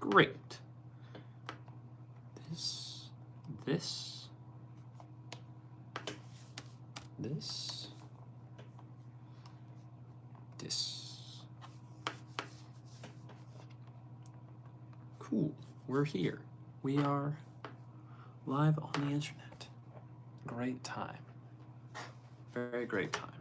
Great. This, this, this, this. Cool. We're here. We are live on the internet. Great time. Very great time.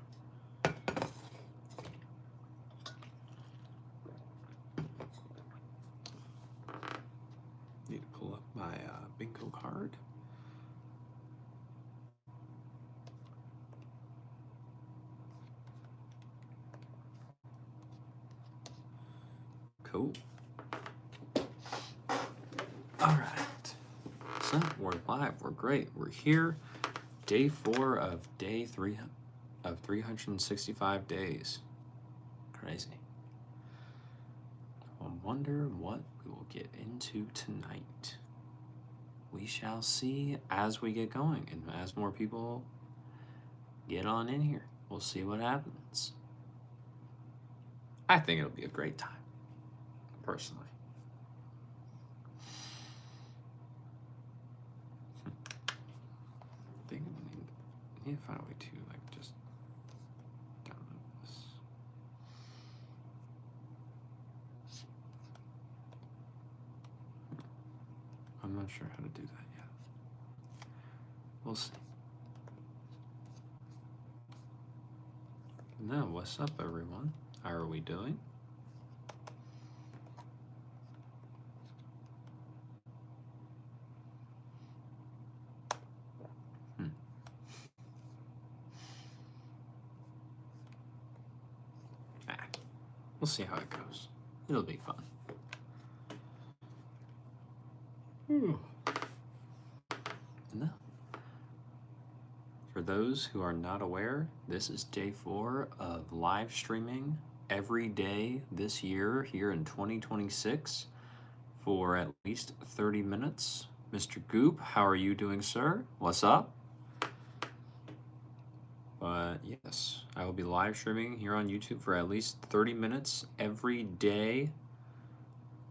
Need to pull up my bingo card. Cool. All right. So we're live. We're great. We're here. Day 4 of day 3 of 365 days. Crazy. I wonder what we will get into tonight. We shall see as we get going and as more people get on in here. We'll see what happens. I think it'll be a great time, personally. I think I need to find a way to just download this. I'm not sure how to do that yet. We'll see. No, what's up, everyone? How are we doing? We'll see how it goes. It'll be fun. No. For those who are not aware, this is day 4 of live streaming every day this year here in 2026 for at least 30 minutes. Mr. Goop, how are you doing, sir? What's up? But yes, I will be live streaming here on YouTube for at least 30 minutes every day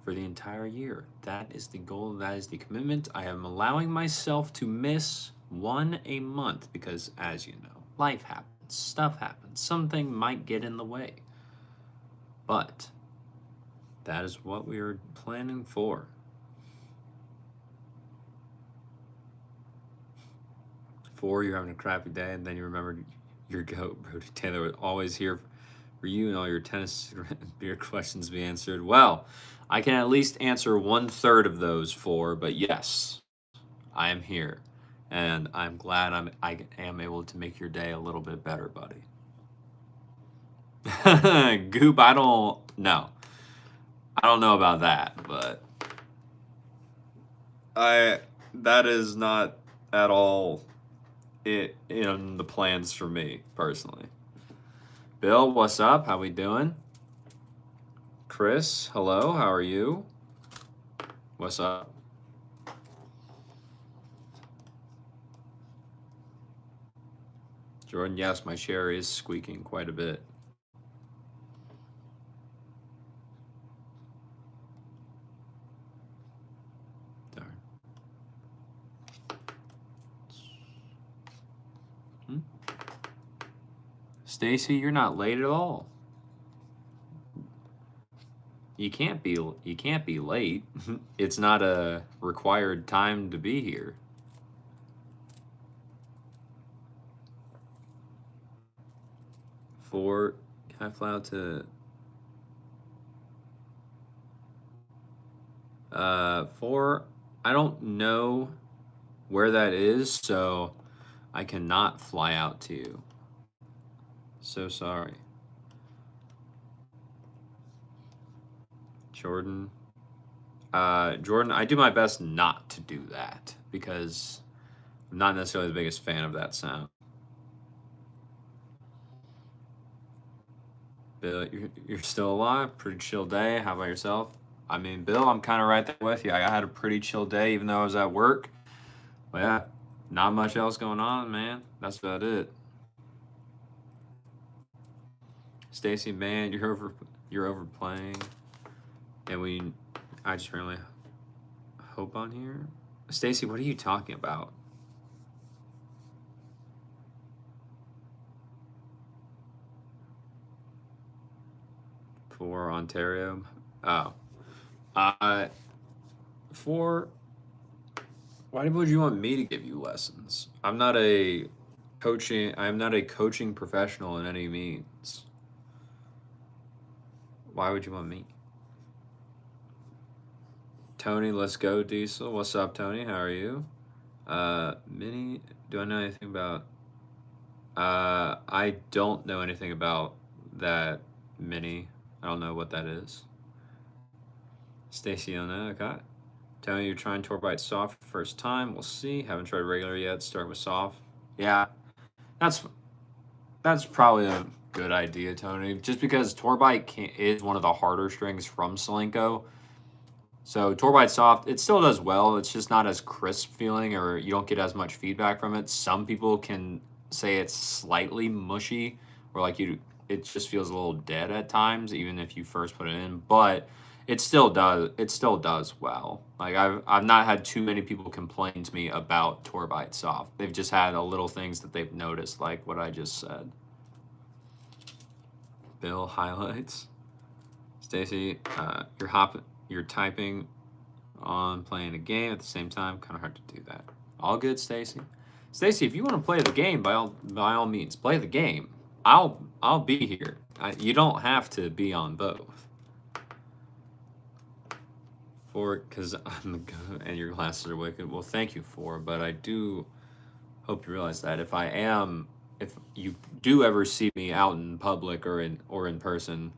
for the entire year. That is the goal. That is the commitment. I am allowing myself to miss one a month because, as you know, life happens, stuff happens, something might get in the way. But that is what we are planning for. You're having a crappy day, and then you remember your goat, Brody Taylor, was always here for you and all your tennis beer questions be answered. Well, I can at least answer 1/3 of those 4, but yes, I am here, and I'm glad I am able to make your day a little bit better, buddy. Goop, I don't know about that, but that is not at all in the plans for me personally. Bill, what's up? How we doing? Chris, hello. How are you? What's up? Jordan, yes, my chair is squeaking quite a bit. Darn. Stacy, you're not late at all. You can't be late. It's not a required time to be here. Can I fly out to 4? I don't know where that is, so I cannot fly out to you. So sorry. Jordan, I do my best not to do that because I'm not necessarily the biggest fan of that sound. Bill, you're still alive? Pretty chill day. How about yourself? I mean, Bill, I'm kind of right there with you. I had a pretty chill day even though I was at work. But yeah, not much else going on, man. That's about it. Stacy, man, you're overplaying. And I just randomly hope on here. Stacy, what are you talking about? For Ontario? Oh. For why would you want me to give you lessons? I am not a coaching professional in any means. Why would you want me? Tony, let's go, Diesel. What's up, Tony? How are you? Minnie, do I know anything about I don't know anything about that Minnie. I don't know what that is. Stacy, okay. Tony, you're trying Torbite soft for first time. We'll see. Haven't tried regular yet. Start with soft. Yeah, that's probably a good idea, Tony. Just because Torbite is one of the harder strings from Solinco. So Torbite soft, it still does well. It's just not as crisp feeling, or you don't get as much feedback from it. Some people can say it's slightly mushy, or like it just feels a little dead at times, even if you first put it in. But it still does well. Like I've not had too many people complain to me about Torbite soft. They've just had a little things that they've noticed, like what I just said. Bill highlights. Stacy, you're typing on playing a game at the same time. Kind of hard to do that. All good, Stacy. Stacy, if you want to play the game, by all means, play the game. I'll be here. You don't have to be on both. Because I'm and your glasses are wicked. Well, thank you but I do hope you realize that if you do ever see me out in public or in person,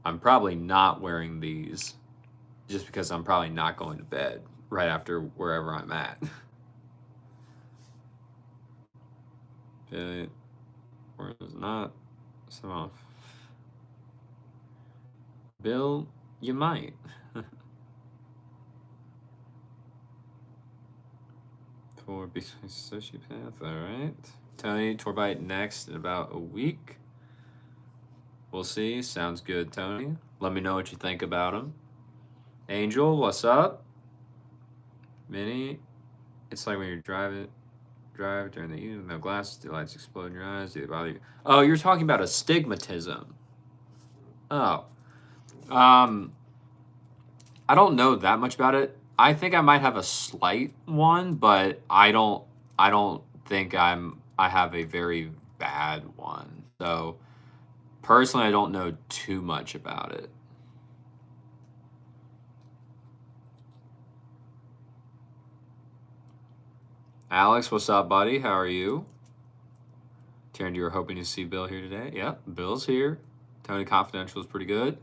I'm probably not wearing these just because I'm probably not going to bed right after wherever I'm at. Okay, or it's not some off. Bill, you might. For sociopath, alright. Tony, Torbite next in about a week. We'll see. Sounds good, Tony. Let me know what you think about him. Angel, what's up? Minnie, it's like when you drive during the evening, no glasses, the lights explode in your eyes, do they bother you? Oh, you're talking about astigmatism. Oh. I don't know that much about it. I think I might have a slight one, but I don't think I have a very bad one. So personally, I don't know too much about it. Alex, what's up, buddy? How are you? Taryn, you were hoping to see Bill here today? Yeah, Bill's here. Tony Confidential is pretty good.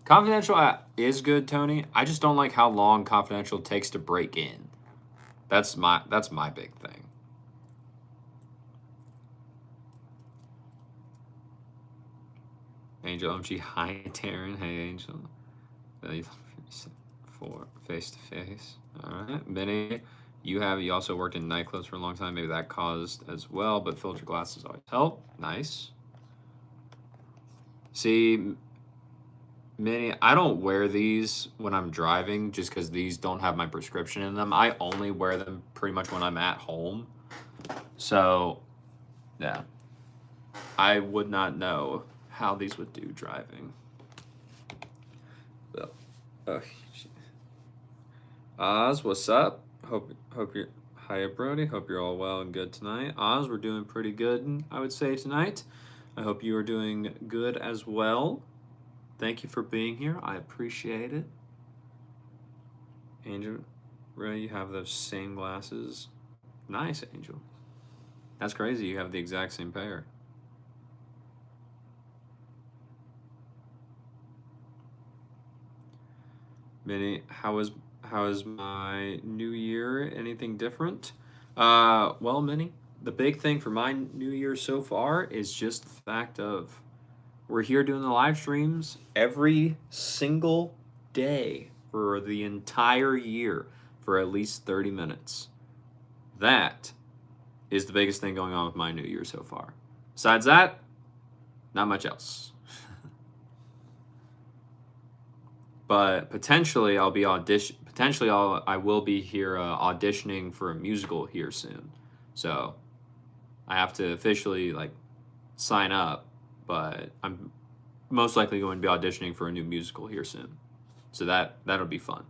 Confidential is good, Tony. I just don't like how long Confidential takes to break in. That's my big thing. Angel OMG, hi Taryn. Hey Angel. For face to face. All right, Benny. You also worked in nightclubs for a long time. Maybe that caused as well, but filter glasses always help. Nice. See, Minnie, I don't wear these when I'm driving just because these don't have my prescription in them. I only wear them pretty much when I'm at home. So, yeah. I would not know how these would do driving. Oz, what's up? Hope you're hi Brody. Hope you're all well and good tonight. Oz, we're doing pretty good, I would say, tonight. I hope you are doing good as well. Thank you for being here. I appreciate it. Angel, Ray, you have those same glasses. Nice, Angel. That's crazy. You have the exact same pair. Minnie, how is my new year? Anything different? Well, Minnie, the big thing for my new year so far is just the fact of we're here doing the live streams every single day for the entire year for at least 30 minutes. That is the biggest thing going on with my new year so far. Besides that, not much else. but potentially I'll be audition. Potentially I will be here auditioning for a musical here soon. So I have to officially like sign up, but I'm most likely going to be auditioning for a new musical here soon. So that'll be fun.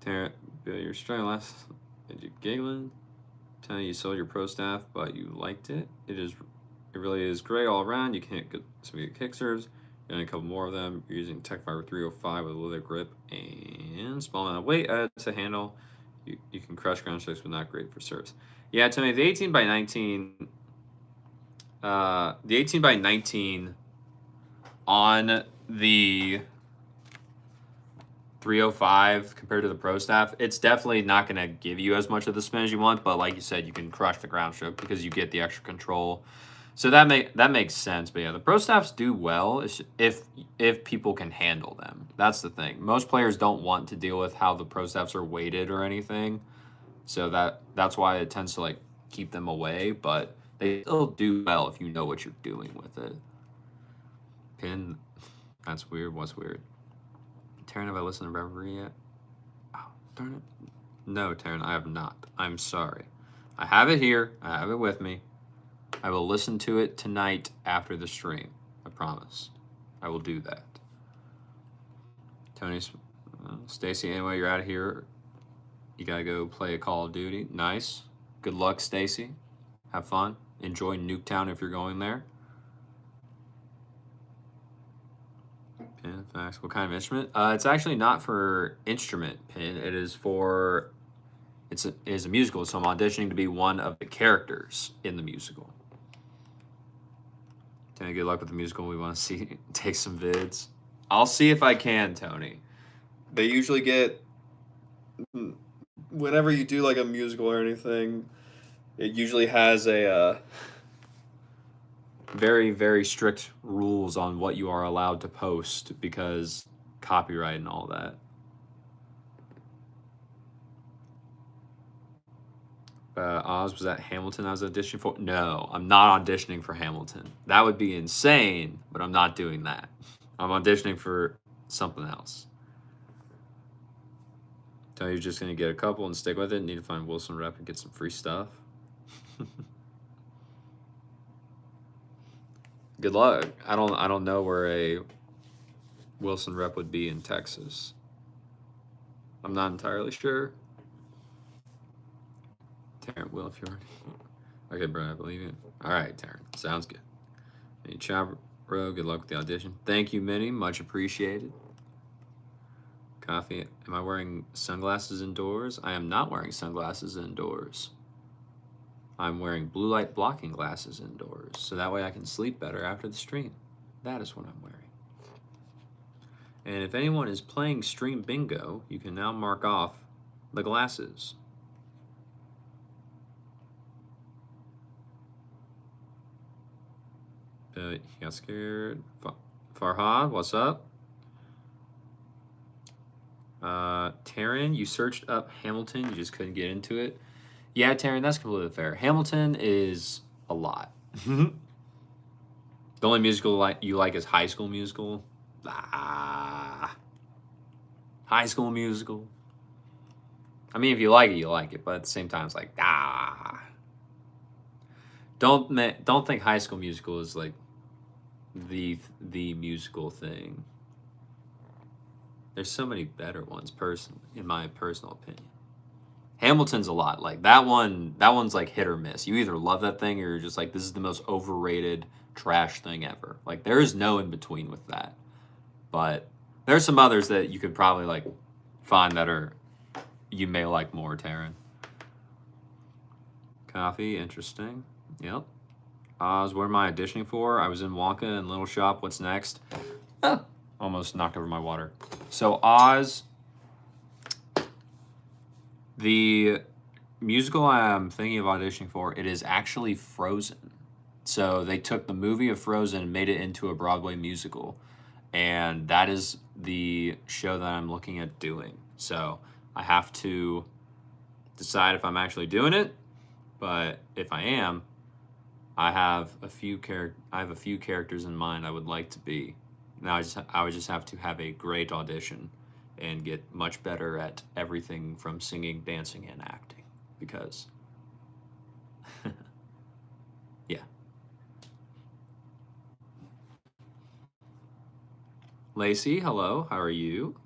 Bill, you're struggling last. Did you Galen? Tell you sold your pro staff, but you liked it. It really is great all around. You can hit some good kick serves. And a couple more of them. You're using Tech Fiber 305 with a leather grip and small amount of weight to handle. You can crush ground strokes, but not great for serves. Yeah, Tony, the 18 by 19. The 18 by 19 on the 305 compared to the pro staff, it's definitely not going to give you as much of the spin as you want, but like you said, you can crush the ground stroke because you get the extra control. So that makes sense. But yeah, the pro staffs do well if people can handle them. That's the thing. Most players don't want to deal with how the pro staffs are weighted or anything. So that's why it tends to like keep them away, but they still do well if you know what you're doing with it. Pin, that's weird. What's weird? Taryn, have I listened to Reverie yet? Oh, darn it. No, Taryn, I have not. I'm sorry. I have it here. I have it with me. I will listen to it tonight after the stream. I promise. I will do that. Tony, Stacy, anyway, you're out of here. You gotta go play a Call of Duty. Nice. Good luck, Stacy. Have fun. Enjoy Nuketown if you're going there. Pin, facts. What kind of instrument? It's actually not for instrument, Pin. It is for... It is a musical, so I'm auditioning to be one of the characters in the musical. Tony, good luck with the musical. We want to take some vids. I'll see if I can, Tony. They usually get... Whenever you do like a musical or anything, it usually has a very, very strict rules on what you are allowed to post because copyright and all that. Oz, was that Hamilton I was auditioning for? No, I'm not auditioning for Hamilton. That would be insane, but I'm not doing that. I'm auditioning for something else. Tell you're just gonna get a couple and stick with it. Need to find Wilson Rep and get some free stuff. Good luck. I don't know where a Wilson Rep would be in Texas. I'm not entirely sure. Taryn will if you're okay, bro. I believe you. All right, Taryn. Sounds good. Hey, Chopper, bro. Good luck with the audition. Thank you, Minnie. Much appreciated. Coffee. Am I wearing sunglasses indoors? I am not wearing sunglasses indoors. I'm wearing blue light blocking glasses indoors, so that way I can sleep better after the stream. That is what I'm wearing. And if anyone is playing Stream Bingo, you can now mark off the glasses. He got scared. Farhad, what's up? Taryn, you searched up Hamilton, you just couldn't get into it. Yeah, Taryn, that's completely fair. Hamilton is a lot. The only musical you like is High School Musical. High School Musical. I mean, if you like it, you like it, but at the same time, it's like Don't think High School Musical is like the musical thing. There's so many better ones, personally, in my personal opinion. Hamilton's a lot like that one. That one's like hit or miss. You either love that thing or you're just like, this is the most overrated trash thing ever. Like there is no in between with that. But there's some others that you could probably like find that are you may like more, Taryn. Coffee, interesting. Yep. Oz, what am I auditioning for? I was in Wonka and Little Shop. What's next? Almost knocked over my water. So Oz, the musical I'm thinking of auditioning for, it is actually Frozen. So they took the movie of Frozen and made it into a Broadway musical. And that is the show that I'm looking at doing. So I have to decide if I'm actually doing it. But if I am, I have a few characters in mind I would like to be Now I would just have to have a great audition and get much better at everything from singing, dancing, and acting. Because, yeah. Lacey, hello. How are you?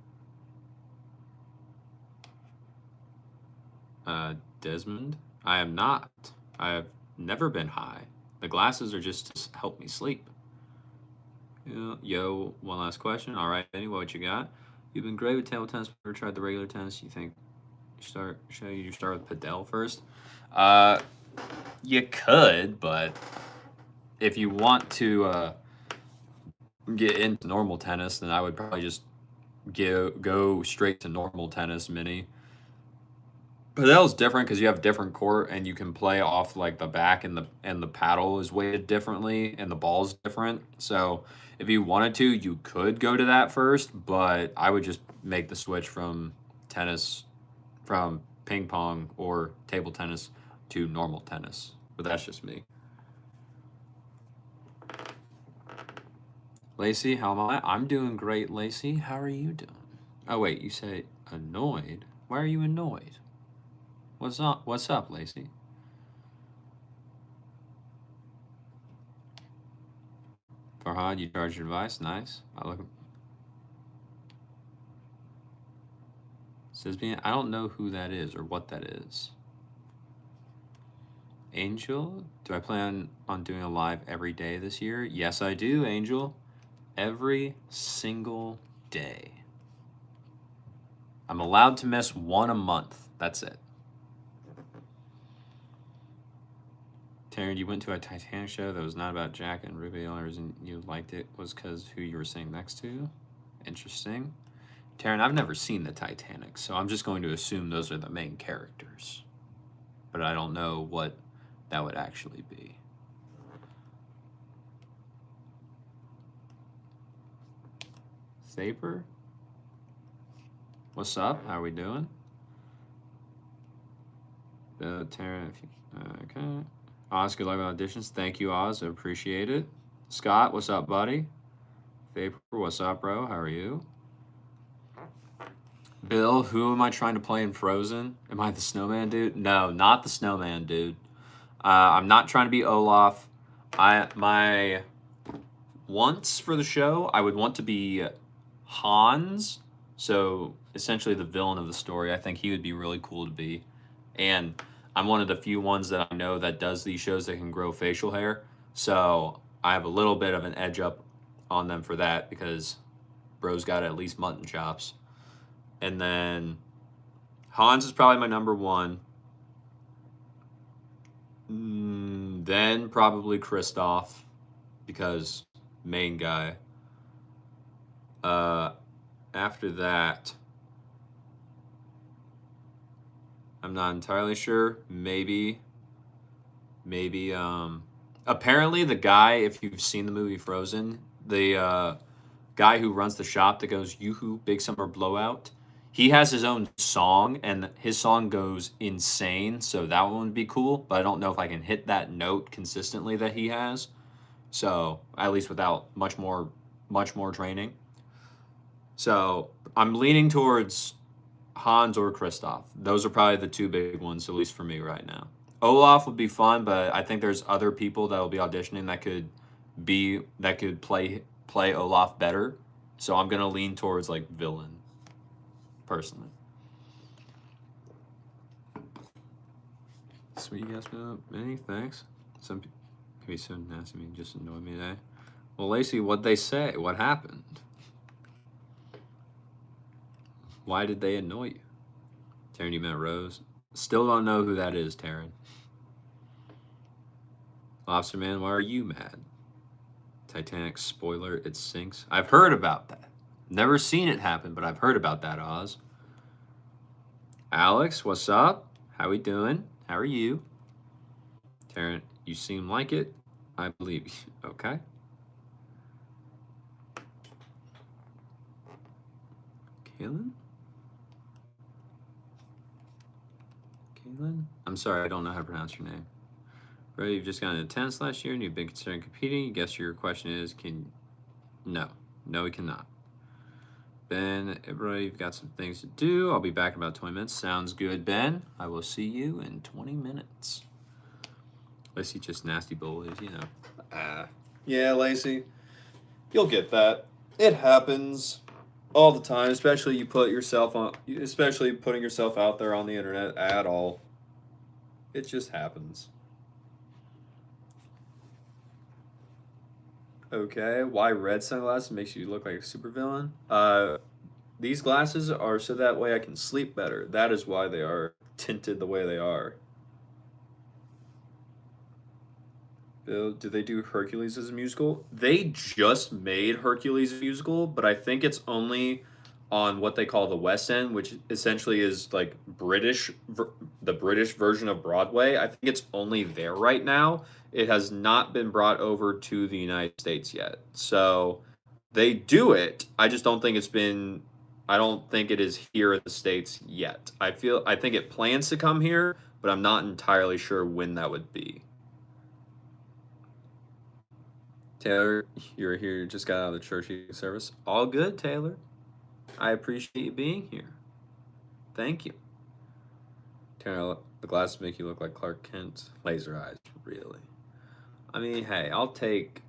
Desmond, I am not. I have never been high. The glasses are just to help me sleep. Yo, one last question. All right, Benny, what you got? You've been great with table tennis, but never tried the regular tennis. You think you start with padel first? Uh, you could, but if you want to get into normal tennis, then I would probably just go straight to normal tennis mini. Padel's different because you have different court and you can play off like the back and the paddle is weighted differently and the ball's different. So if you wanted to, you could go to that first, but I would just make the switch from tennis, from ping pong or table tennis to normal tennis. But that's just me. Lacey, how am I? I'm doing great, Lacey. How are you doing? Oh wait, you say annoyed? Why are you annoyed? What's up? What's up, Lacey? Farhad, you charge your advice. Nice. I look. Sisbian, I don't know who that is or what that is. Angel, do I plan on doing a live every day this year? Yes, I do, Angel. Every single day. I'm allowed to miss one a month. That's it. Taryn, you went to a Titanic show that was not about Jack and Ruby. The only reason you liked it was because who you were sitting next to. Interesting. Taryn, I've never seen the Titanic, so I'm just going to assume those are the main characters. But I don't know what that would actually be. Thaper? What's up? How are we doing? Taryn, okay. Oz, good luck with auditions. Thank you, Oz. I appreciate it. Scott, what's up, buddy? Vapor, what's up, bro? How are you? Bill, who am I trying to play in Frozen? Am I the snowman dude? No, not the snowman dude. I'm not trying to be Olaf. My once for the show, I would want to be Hans. So essentially the villain of the story. I think he would be really cool to be. And I'm one of the few ones that I know that does these shows that can grow facial hair. So I have a little bit of an edge up on them for that because bro's got at least mutton chops. And then Hans is probably my number one. Then probably Kristoff because main guy. After that, I'm not entirely sure. Maybe. Apparently, the guy, if you've seen the movie Frozen, the guy who runs the shop that goes "Yoo-hoo, Big Summer Blowout," he has his own song, and his song goes insane. So that one would be cool. But I don't know if I can hit that note consistently that he has. So at least without much more training. So I'm leaning towards Hans or Kristoff. Those are probably the two big ones, at least for me right now. Olaf would be fun, but I think there's other people that will be auditioning that could play Olaf better. So I'm gonna lean towards like villain, personally. Sweet guess, many thanks. Some people can be so nasty, me just annoy me today. Well, Lacey, what'd they say? What happened? Why did they annoy you? Taryn, you met Rose. Still don't know who that is, Taryn. Lobster Man, why are you mad? Titanic spoiler, it sinks. I've heard about that. Never seen it happen, but I've heard about that, Oz. Alex, what's up? How we doing? How are you? Taryn, you seem like it. I believe you. Okay. Kaylin? Kaylin? I'm sorry, I don't know how to pronounce your name. Bro, you've just gotten into tennis last year and you've been considering competing. I guess your question is, no. No, we cannot. Ben, everybody, you've got some things to do. I'll be back in about 20 minutes. Sounds good, Ben. I will see you in 20 minutes. Lacey just nasty bullies, you know. Yeah, Lacey. You'll get that. It happens all the time, especially especially putting yourself out there on the internet at all. It just happens. Okay, why red sunglasses makes you look like a supervillain? These glasses are so that way I can sleep better. That is why they are tinted the way they are. Bill, do they do Hercules as a musical? They just made Hercules a musical, but I think it's only on what they call the West End, which essentially is like the British version of Broadway. I think it's only there right now. It has not been brought over to the United States yet. So they do it. I just don't think I don't think it is here in the States yet. I think it plans to come here, but I'm not entirely sure when that would be. Taylor, you're here. You just got out of the church service. All good, Taylor. I appreciate you being here. Thank you. Taylor, the glasses make you look like Clark Kent. Laser eyes, really. I mean, hey, I'll take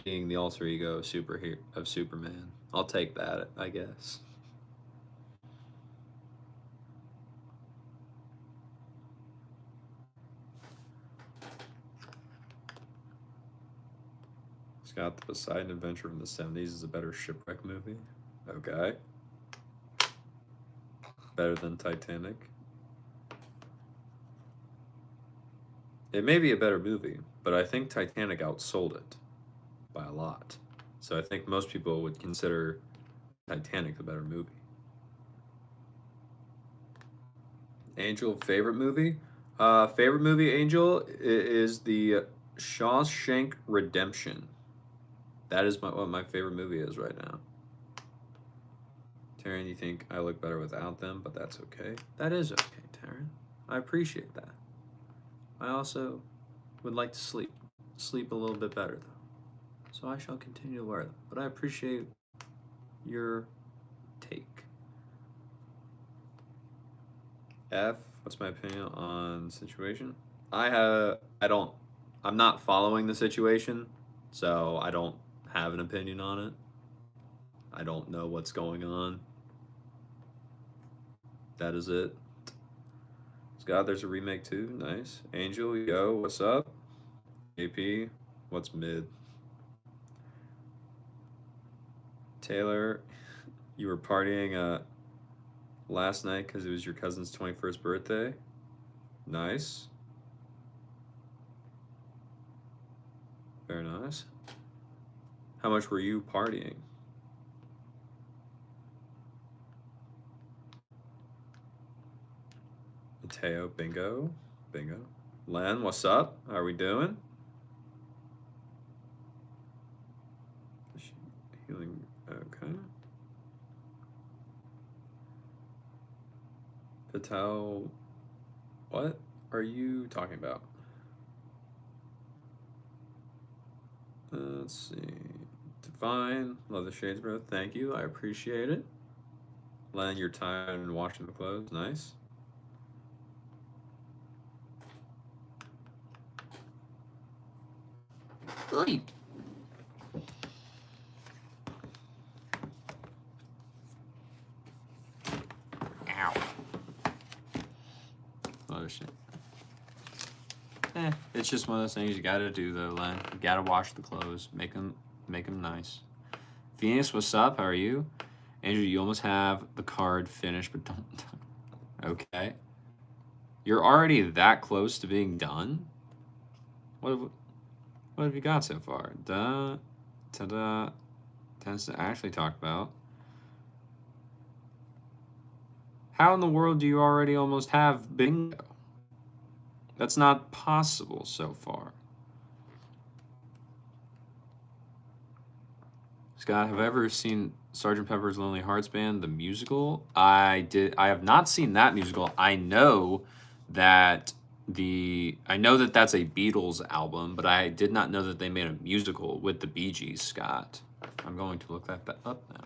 being the alter ego of Superman. I'll take that, I guess. Scott, the Poseidon Adventure from the 70s is a better shipwreck movie. Okay. Better than Titanic. It may be a better movie, but I think Titanic outsold it by a lot. So I think most people would consider Titanic the better movie. Angel, favorite movie? Favorite movie, Angel, is the Shawshank Redemption. That is what my favorite movie is right now. Taryn, you think I look better without them, but that's okay. That is okay, Taryn. I appreciate that. I also would like to sleep a little bit better though. So I shall continue to wear them. But I appreciate your take. F, what's my opinion on the situation? I'm not following the situation, so I don't have an opinion on it. I don't know what's going on. That is it. Scott, there's a remake too. Nice. Angel, yo, what's up? AP, what's mid? Taylor, you were partying last night because it was your cousin's 21st birthday. Nice. Very nice. How much were you partying? Mateo, bingo. Bingo. Len, what's up? How are we doing? Healing, okay. Patel, what are you talking about? Let's see. Divine, love the shades, bro. Thank you. I appreciate it. Len, you're tired and washing the clothes. Nice. Sleep. Ow. Oh shit. It's just one of those things you gotta do though, Len. You gotta wash the clothes, make them nice. Phoenix, what's up? How are you? Andrew, you almost have the card finished, but don't. Okay. You're already that close to being done? What have you got so far? Ta-da. Tends to actually talk about. How in the world do you already almost have bingo? That's not possible so far. Scott, have I ever seen Sgt. Pepper's Lonely Hearts Band, the musical? I have not seen that musical. I know that that's a Beatles album, but I did not know that they made a musical with the Bee Gees, Scott. I'm going to look that up now.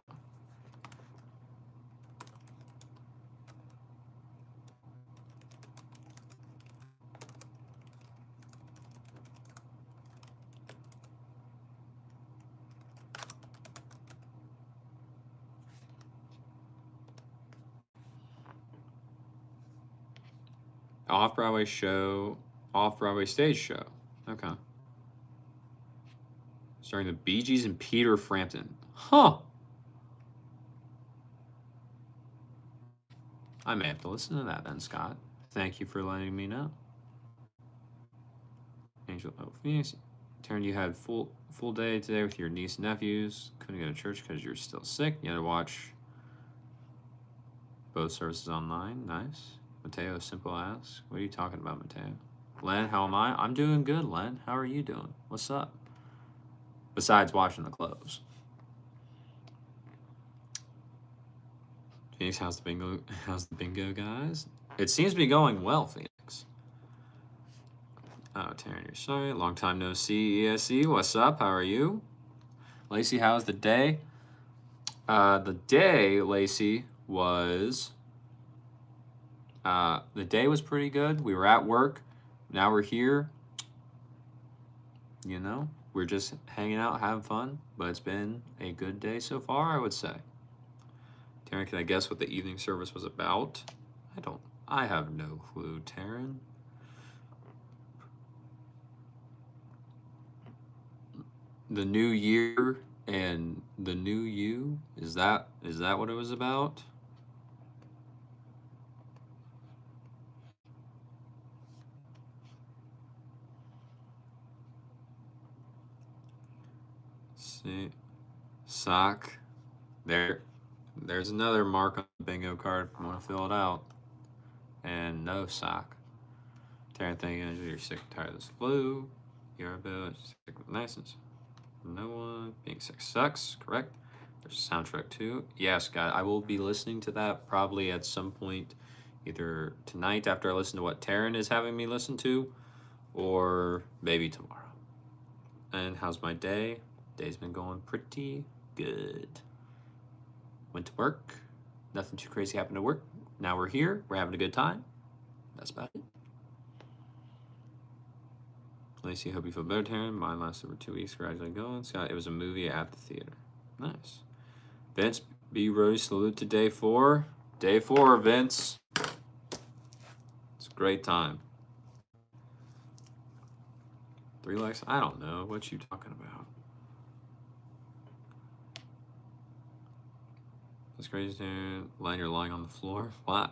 Off-Broadway show, off-Broadway stage show. Okay. Starring the Bee Gees and Peter Frampton. Huh. I may have to listen to that then, Scott. Thank you for letting me know. Angel, oh, Phoenix. Taryn, you had full day today with your niece and nephews. Couldn't go to church because you're still sick. You had to watch both services online. Nice. Mateo, simple ask. What are you talking about, Mateo? Len, how am I? I'm doing good, Len. How are you doing? What's up? Besides watching the close. Phoenix, how's the bingo? How's the bingo, guys? It seems to be going well, Phoenix. Oh, Taryn, you're sorry. Long time no see, ESE. What's up? How are you? Lacey, how's the day? The day, Lacey, was the day was pretty good. We were at work. Now we're here. You know, we're just hanging out, having fun. But it's been a good day so far, I would say. Taryn, can I guess what the evening service was about? I have no clue, Taryn. The new year and the new you? Is that what it was about? See, sock. There's another mark on the bingo card if you want to fill it out. And no sock. Taryn, thank you. You're sick and tired of this flu. You're a bit sick with niceness. No one being sick sucks. Correct. There's a soundtrack too. Yes, guys, I will be listening to that probably at some point, either tonight after I listen to what Taryn is having me listen to, or maybe tomorrow. And how's my day? Day's been going pretty good. Went to work. Nothing too crazy happened to work. Now we're here. We're having a good time. That's about it. Lacey, hope you feel better, Taryn. Mine lasted over 2 weeks. Gradually going. Scott, it was a movie at the theater. Nice. Vince, B. Rose, salute to day 4. Day 4, Vince. It's a great time. 3 likes? I don't know. What you talking about? That's crazy, Taryn. Len, you're lying on the floor. Why?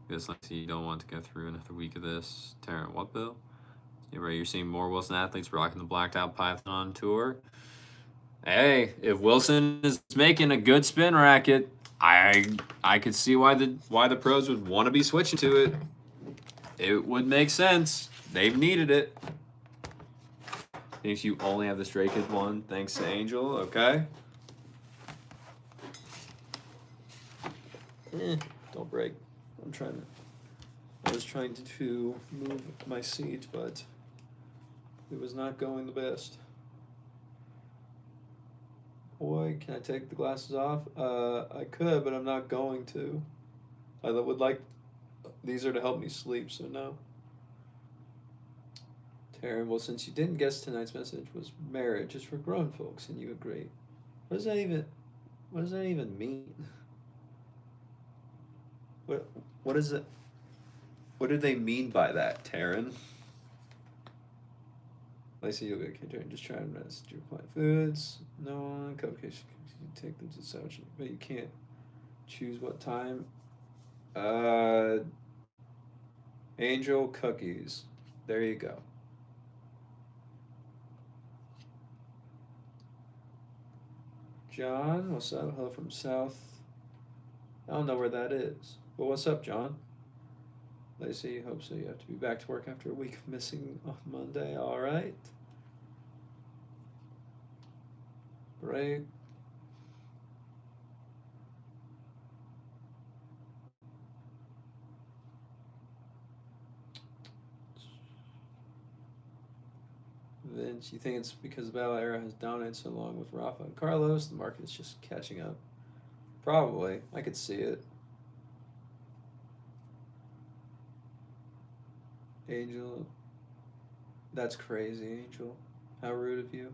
Because Lacey, you don't want to go through another week of this. Taryn, what, Bill? You're seeing more Wilson athletes rocking the Blacked Out Python tour. Hey, if Wilson is making a good spin racket, I could see why the pros would want to be switching to it. It would make sense. They've needed it. Thinks you only have the Stray Kids one, thanks to Angel. Okay. Don't break. I was trying to move my seat, but it was not going the best. Boy, can I take the glasses off? I could, but I'm not going to. I would like, these are to help me sleep, so no. Taryn, well, since you didn't guess tonight's message was marriage is for grown folks, and you agreed. What does that even mean? What is it? What do they mean by that, Taryn? Lacey, you'll be okay, Taryn. Just try and rest your plant foods. No one, cupcakes. You take them to such, but you can't choose what time. Angel cookies. There you go. John, what's up? Hello from South. I don't know where that is. But what's up, John? Lacey, hope so. You have to be back to work after a week of missing on Monday. All right. Break. Vince, you think it's because Battle Era has dominated so long with Rafa and Carlos, the market is just catching up? Probably. I could see it. Angel. That's crazy, Angel. How rude of you.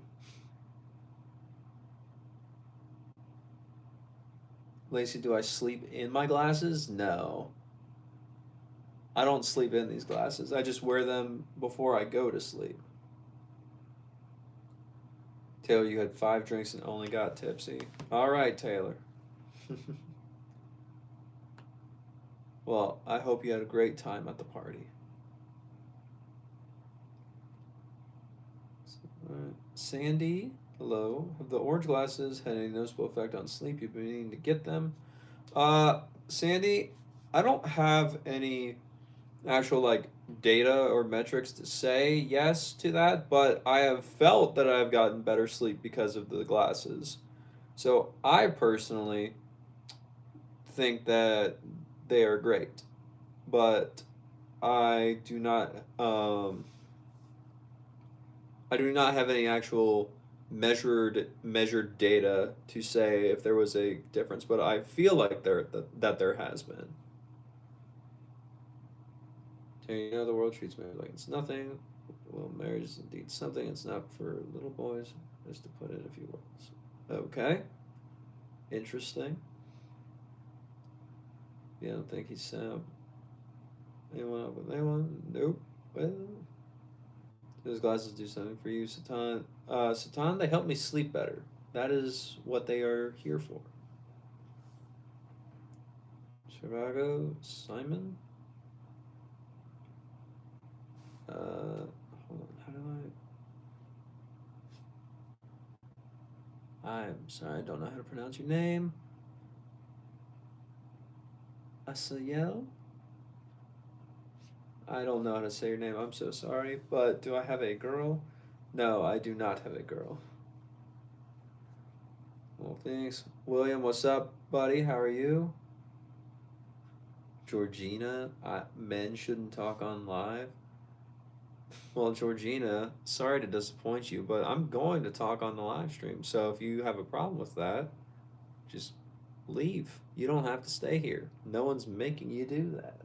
Lacey, do I sleep in my glasses? No. I don't sleep in these glasses. I just wear them before I go to sleep. Taylor, you had 5 drinks and only got tipsy. All right, Taylor. Well, I hope you had a great time at the party. Sandy, hello. Have the orange glasses had any noticeable effect on sleep? You've been needing to get them. Sandy, I don't have any actual like data or metrics to say yes to that, but I have felt that I've gotten better sleep because of the glasses. So I personally think that they are great, but I do not I do not have any actual measured data to say if there was a difference, but I feel like that there has been. You know the world treats marriage like it's nothing. Well, marriage is indeed something. It's not for little boys. Just to put in a few words. Okay. Interesting. You don't think he's anyone up with anyone? Nope. Well, those glasses do something for you, Satan. Satan, they help me sleep better. That is what they are here for. Chicago, Simon. Hold on. How do I'm sorry, I don't know how to pronounce your name. Asayel? I don't know how to say your name. I'm so sorry. But do I have a girl? No, I do not have a girl. Well, thanks. William, what's up, buddy? How are you? Georgina, men shouldn't talk on live. Well, Georgina, sorry to disappoint you, but I'm going to talk on the live stream. So if you have a problem with that, just leave. You don't have to stay here. No one's making you do that.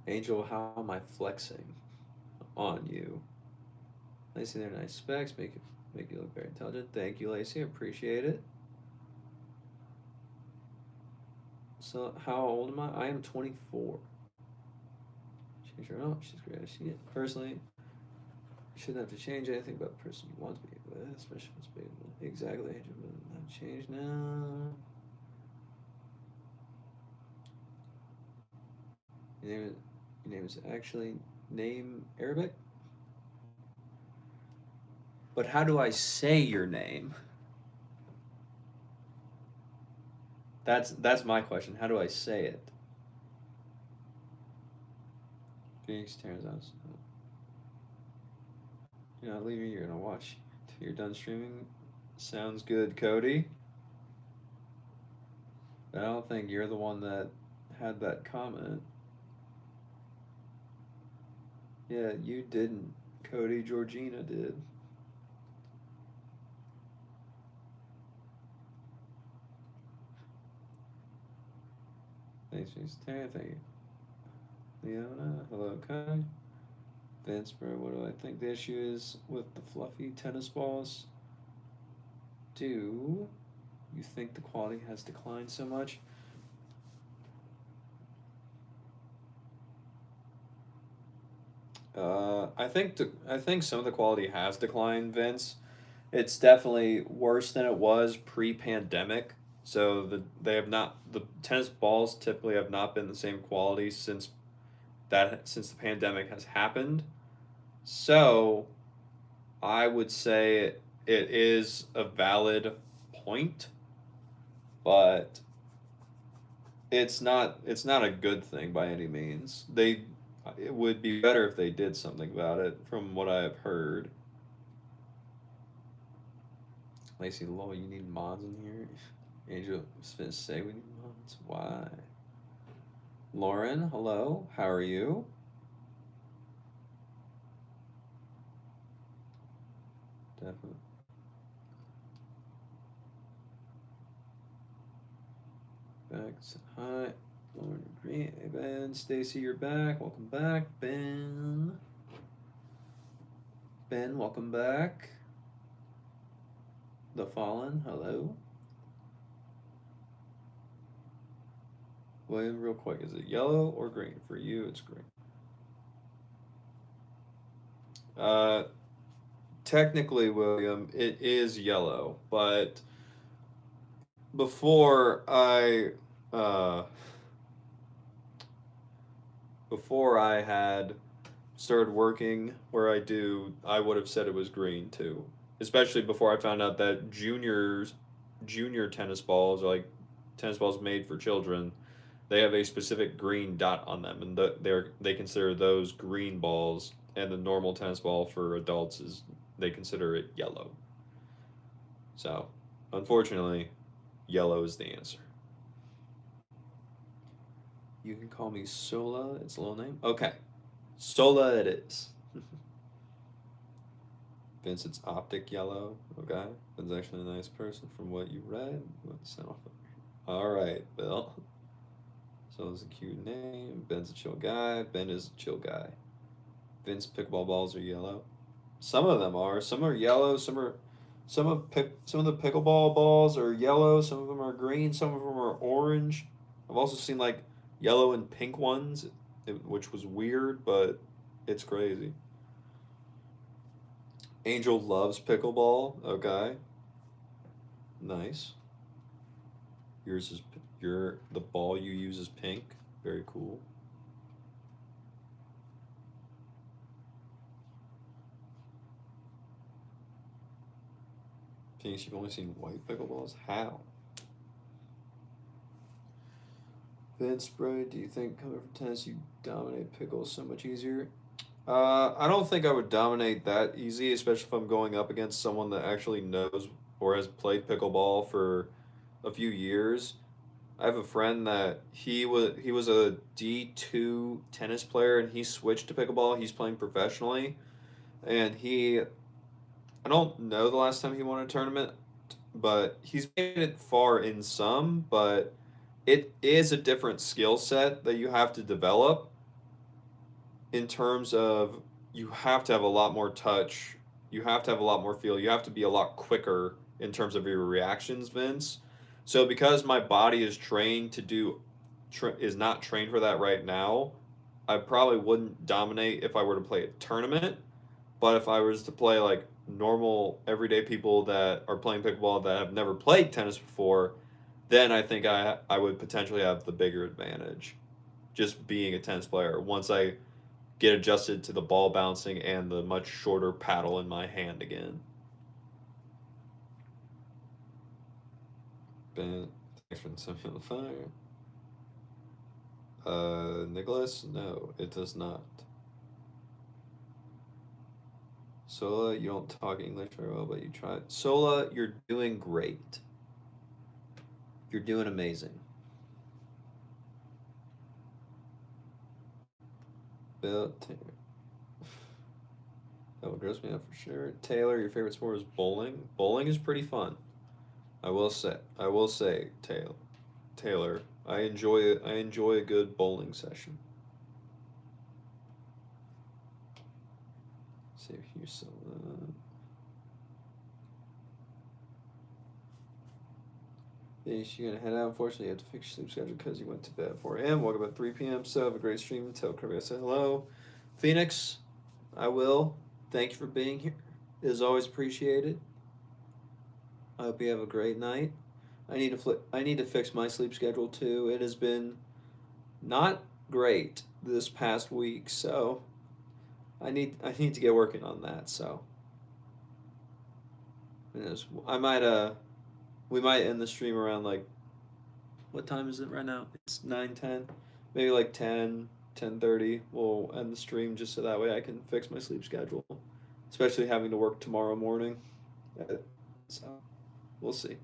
Angel, how am I flexing on you? Lacey, they're nice specs. Make you look very intelligent. Thank you, Lacey. Appreciate it. So, how old am I? I am 24. Change her up. She's great. She personally, you shouldn't have to change anything about the person you want to be with, especially if it's big. Exactly. Age of not change now. Your name is actually name Arabic. But how do I say your name? That's my question. How do I say it? Phoenix turns out. You're not leaving. You're gonna watch till you're done streaming. Sounds good, Cody. But I don't think you're the one that had that comment. Yeah, you didn't. Cody Georgina did. Thanks, Terry. Thank you. Leona, hello, Kai. Vince, bro, what do I think the issue is with the fluffy tennis balls? Do you think the quality has declined so much? I think some of the quality has declined, Vince. It's definitely worse than it was pre-pandemic. So the tennis balls typically have not been the same quality since the pandemic has happened. So I would say it is a valid point, but it's not a good thing by any means. It would be better if they did something about it from what I have heard. Lacey Law, you need mods in here? Angel Smith say we need mods. Why? Lauren, hello. How are you? Definitely. Back. Hi. Lauren Green. Hey Ben. Stacy, you're back. Welcome back. Ben. Ben, welcome back. The Fallen, hello. William, real quick, is it yellow or green? For you, it's green. Uh, Technically, William, it is yellow, but before I, uh, before I had started working where I do, I would have said it was green too. Especially before I found out that junior tennis balls, like tennis balls made for children, they have a specific green dot on them, and they consider those green balls, and the normal tennis ball for adults is they consider it yellow. So, unfortunately, yellow is the answer. You can call me Sola. It's a little name. Okay, Sola it is. Vince, it's optic yellow. Okay, Ben's actually a nice person from what you read. All right, Bill. Sola's a cute name. Ben's a chill guy. Ben is a chill guy. Vince, pickleball balls are yellow. Some of them are. Some are yellow. Some of the pickleball balls are yellow. Some of them are green. Some of them are orange. I've also seen like yellow and pink ones, which was weird, but it's crazy. Angel loves pickleball. Okay. Nice. Yours is the ball you use is pink. Very cool. Phoenix, you've only seen white pickleballs? How? Vince, bro, do you think coming from tennis you dominate pickles so much easier? I don't think I would dominate that easy, especially if I'm going up against someone that actually knows or has played pickleball for a few years. I have a friend that he was a D2 tennis player and he switched to pickleball. He's playing professionally, and I don't know the last time he won a tournament, but he's made it far in some, but it is a different skill set that you have to develop in terms of you have to have a lot more touch, you have to have a lot more feel, you have to be a lot quicker in terms of your reactions, Vince. So because my body is trained to do is not trained for that right now, I probably wouldn't dominate if I were to play a tournament, but if I was to play like normal everyday people that are playing pickleball that have never played tennis before, then I think I would potentially have the bigger advantage just being a tennis player once I get adjusted to the ball bouncing and the much shorter paddle in my hand again. Ben, thanks for sending me on the fire. Nicholas, no, it does not. Sola, you don't talk English very well, but you try. Sola, you're doing great. You're doing amazing. Bill, that would gross me out for sure. Taylor, your favorite sport is bowling. Bowling is pretty fun. I will say, Taylor, I enjoy it. I enjoy a good bowling session. See if you saw that. You're gonna head out. Unfortunately, you have to fix your sleep schedule because you went to bed at 4 a.m. Woke up at 3 p.m. So have a great stream. Tell Kirby I said hello. Phoenix, I will. Thank you for being here. It is always appreciated. I hope you have a great night. I need to fix my sleep schedule too. It has been not great this past week, so I need to get working on that. So I might we might end the stream around like, what time is it right now? It's 9:10, maybe like 10:30. We'll end the stream just so that way I can fix my sleep schedule, especially having to work tomorrow morning. So We'll see.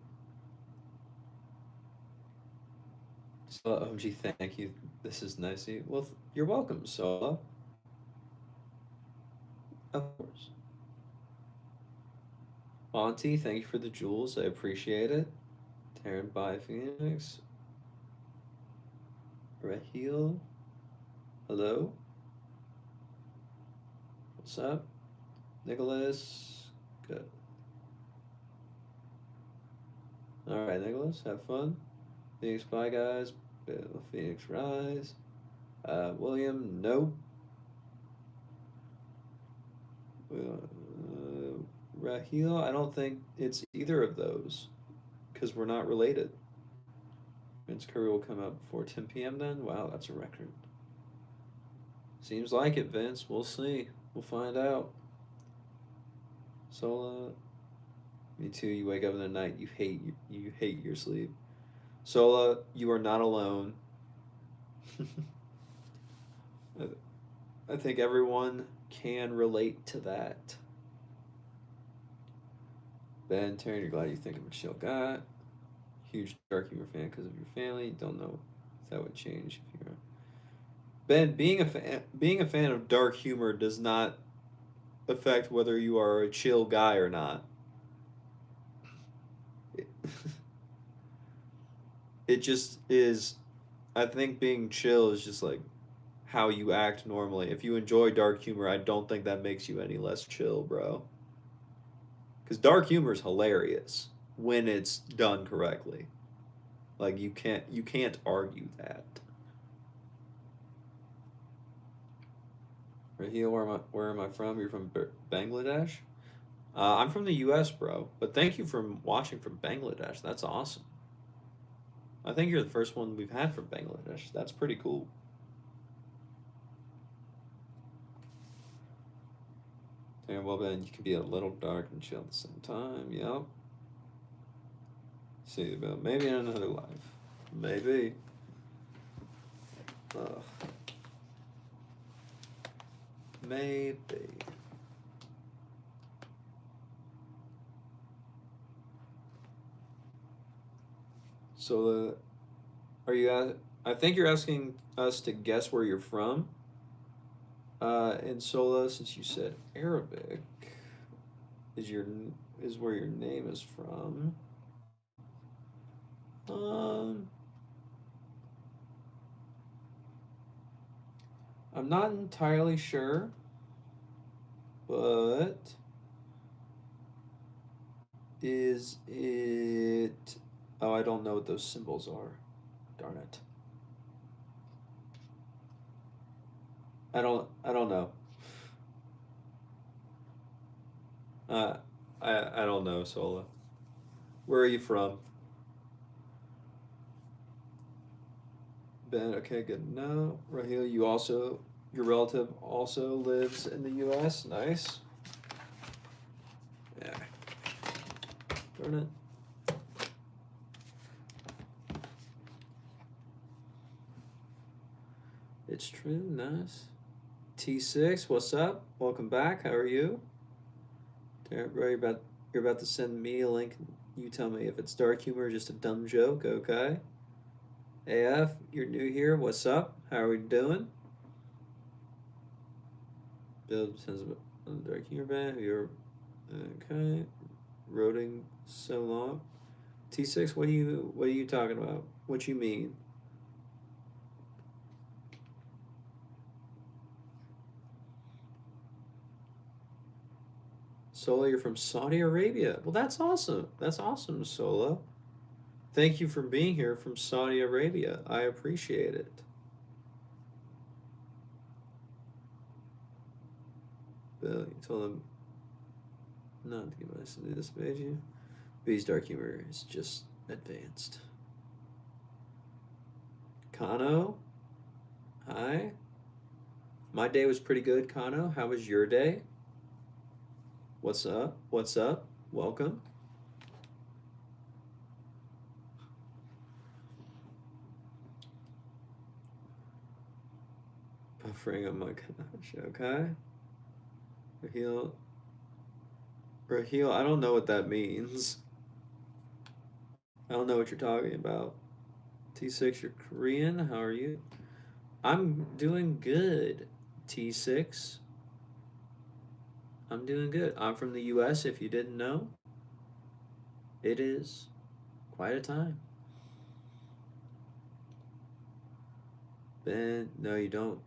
So, OMG, thank you. This is nice of you. Well, you're welcome, Sola. Of course. Auntie, thank you for the jewels. I appreciate it. Taryn by Phoenix. Raheel. Hello. What's up? Nicholas. Good. Alright, Nicholas, have fun. Phoenix Bye Guys. Bill Phoenix Rise. William, nope. Raheel, I don't think it's either of those because we're not related. Vince Curry will come out before 10 p.m. then? Wow, that's a record. Seems like it, Vince. We'll see. We'll find out. Sola, me too. You wake up in the night. You hate your sleep. Sola, you are not alone. I think everyone can relate to that. Ben, Taryn, you're glad you think I'm a chill guy. Huge dark humor fan because of your family. Don't know if that would change if you're. Ben, being a fan of dark humor does not affect whether you are a chill guy or not. It just is. I think being chill is just like how you act normally. If you enjoy dark humor, I don't think that makes you any less chill, bro. Because dark humor is hilarious when it's done correctly. Like you can't argue that. Raheel, where am I from? You're from Bangladesh? I'm from the U.S., bro. But thank you for watching from Bangladesh. That's awesome. I think you're the first one we've had from Bangladesh. That's pretty cool. Yeah, well, Ben, you can be a little dark and chill at the same time. Yep. See about maybe in another life. Maybe. Ugh. Maybe. So are you? I think you're asking us to guess where you're from. In Sola, since you said Arabic, is where your name is from. I'm not entirely sure, but is it? Oh, I don't know what those symbols are. Darn it. I don't know. I don't know, Sola. Where are you from? Ben, okay, good. No, Raheel, your relative also lives in the U.S. Nice. Yeah. Darn it. It's true. Nice. T6, what's up? Welcome back. How are you? Bro, you're about to send me a link. You tell me if it's dark humor or just a dumb joke. Okay. AF, you're new here. What's up? How are we doing? Bill says dark humor band. You're okay. Roading so long. T6, what are you talking about? What you mean? Sola, you're from Saudi Arabia. Well, that's awesome. That's awesome, Sola. Thank you for being here from Saudi Arabia. I appreciate it. Bill, you told him not to give us to do this, made you. B's dark humor is just advanced. Kano, hi. My day was pretty good, Kano. How was your day? What's up? What's up? Welcome. Buffering, oh my gosh, okay. Raheel, I don't know what that means. I don't know what you're talking about. T6, you're Korean. How are you? I'm doing good. T6, I'm doing good. I'm from the US, if you didn't know. It is quite a time. Ben, no, you don't,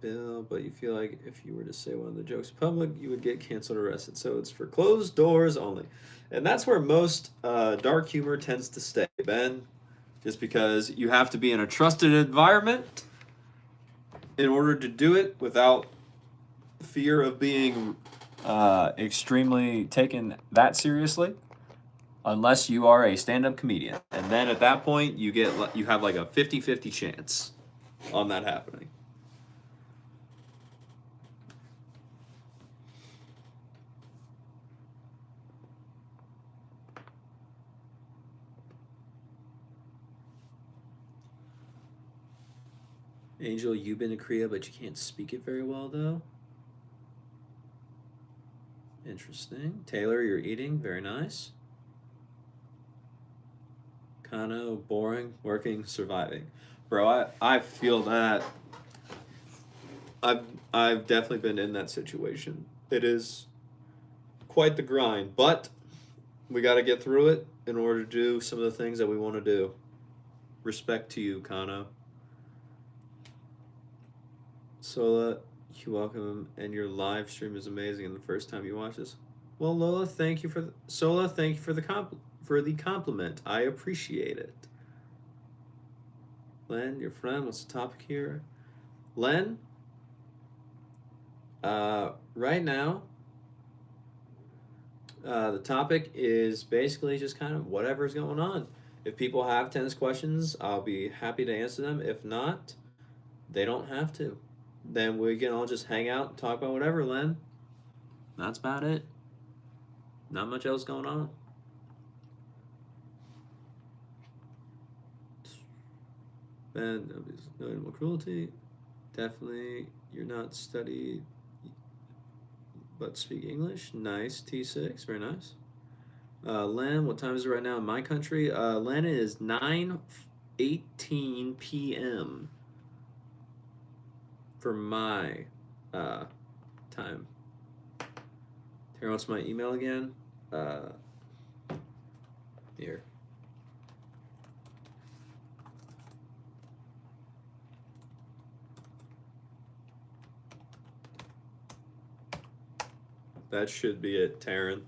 Bill, but you feel like if you were to say one of the jokes in public, you would get canceled or arrested. So it's for closed doors only. And that's where most dark humor tends to stay, Ben. Just because you have to be in a trusted environment in order to do it without fear of being extremely taken that seriously, unless you are a stand-up comedian, and then at that point you have like a 50-50 chance on that happening. Angel, you've been to Korea, but you can't speak it very well, though. Interesting. Taylor, you're eating. Very nice. Kano, boring, working, surviving. Bro, I feel that. I've I've definitely been in that situation. It is quite the grind, but we got to get through it in order to do some of the things that we want to do. Respect to you, Kano. Sola, you welcome, and your live stream is amazing. And the first time you watch this, well, Lola, thank you for Sola. Thank you for the compliment. I appreciate it. Len, your friend, what's the topic here? Len, right now, the topic is basically just kind of whatever's going on. If people have tennis questions, I'll be happy to answer them. If not, they don't have to. Then we can all just hang out and talk about whatever, Len. That's about it. Not much else going on. Ben, no animal cruelty. Definitely, you're not studied, but speak English. Nice, T6, very nice. Len, what time is it right now in my country? Len, it is 9:18 p.m. for my time. Here, what's my email again? Here. That should be it, Taryn.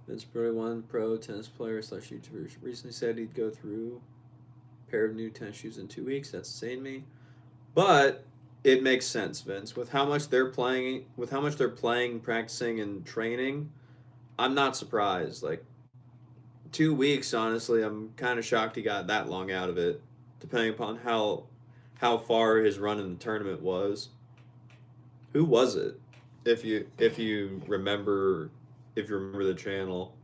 Vince Brody, one pro tennis player / YouTuber, recently said he'd go through a pair of new tennis shoes in 2 weeks. That's insane to me. But it makes sense, Vince. With how much they're playing, practicing, and training, I'm not surprised. Like 2 weeks, honestly, I'm kind of shocked he got that long out of it, depending upon how far his run in the tournament was. Who was it? If you remember the channel.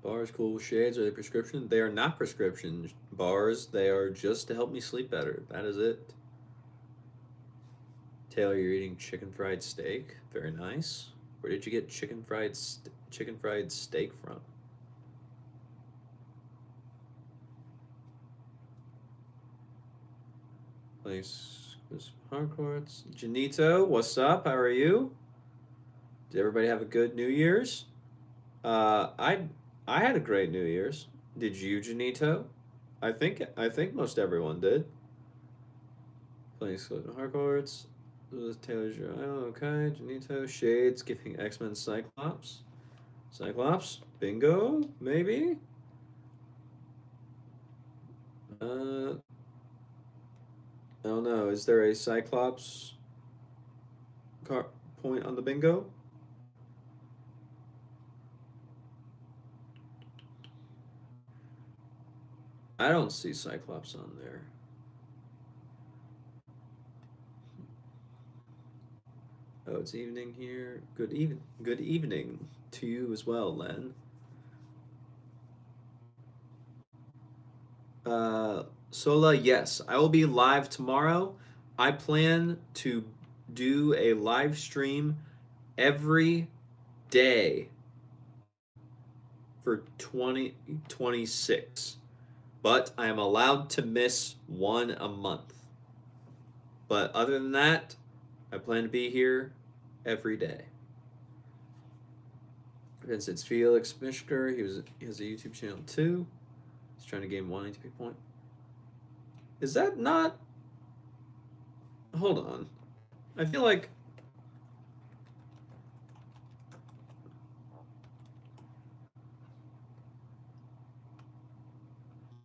Bars, cool shades, are they prescription? They are not prescription bars. They are just to help me sleep better. That is it. Taylor, you're eating chicken fried steak. Very nice. Where did you get chicken fried steak from? Place Hardcourts. Janito, what's up? How are you? Did everybody have a good New Year's? I had a great New Year's. Did you, Janito? I think most everyone did. Playing Hardcourts. Taylor's your okay. Janito, Shades, giving X-Men Cyclops. Cyclops? Bingo? Maybe? I don't know. Is there a Cyclops point on the bingo? I don't see Cyclops on there. Oh, it's evening here. Good evening to you as well, Len. Sola, yes, I will be live tomorrow. I plan to do a live stream every day for 2026, but I am allowed to miss one a month. But other than that, I plan to be here every day. Vincent Felix Mishker, he has a YouTube channel too. He's trying to gain one ATP point. Is that not? Hold on. I feel like.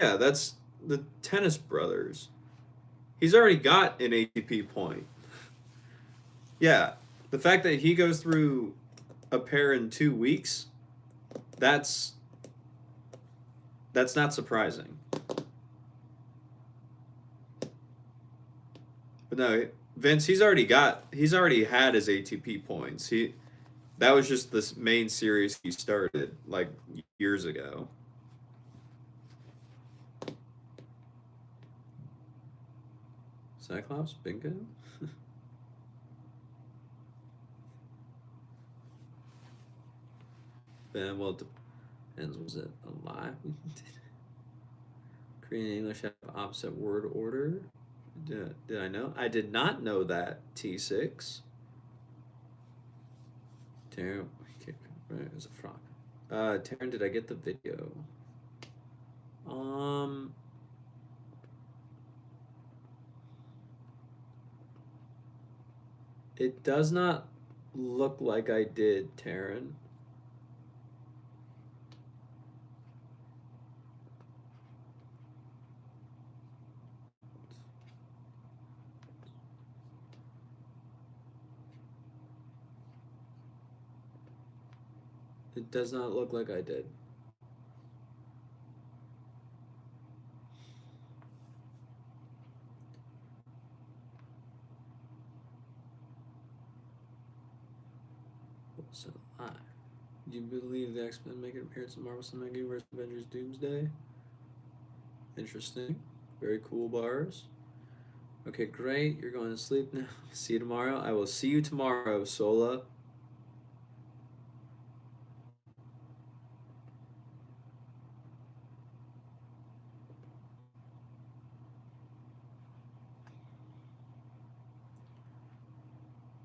Yeah, that's the Tennis Brothers. He's already got an ATP point. Yeah, the fact that he goes through a pair in 2 weeks, that's not surprising. But no, Vince, he's already had his ATP points. That was just this main series he started like years ago. Cyclops bingo. Ben, well, it depends. Was it alive? Korean and English have opposite word order. Did I know? I did not know that. T6. Taryn, it was a frog. Taryn, did I get the video? It does not look like I did, Taryn. It does not look like I did. So, do you believe the X-Men make an appearance in Marvel Cinematic Universe Avengers Doomsday? Interesting. Very cool bars. Okay, great. You're going to sleep now. See you tomorrow. I will see you tomorrow, Sola.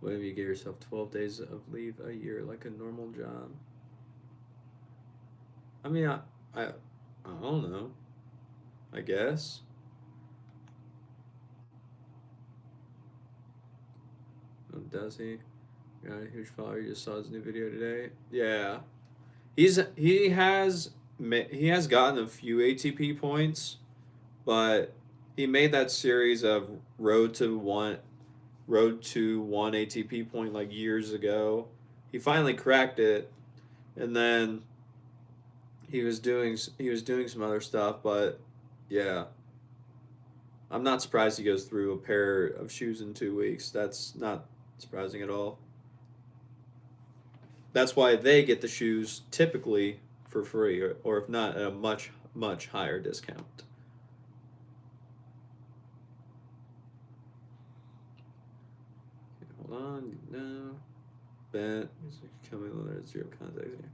What if you give yourself 12 days of leave a year like a normal job? I mean, I don't know. I guess. Oh, does he? Got a huge follower. You just saw his new video today. Yeah, he has gotten a few ATP points, but he made that series of Road to One ATP point like years ago. He finally cracked it, and then he was doing some other stuff. But yeah, I'm not surprised he goes through a pair of shoes in 2 weeks. That's not surprising at all. That's why they get the shoes typically for free, or if not, at a much higher discount. Okay, hold on, no. Bet coming at 0 contact here.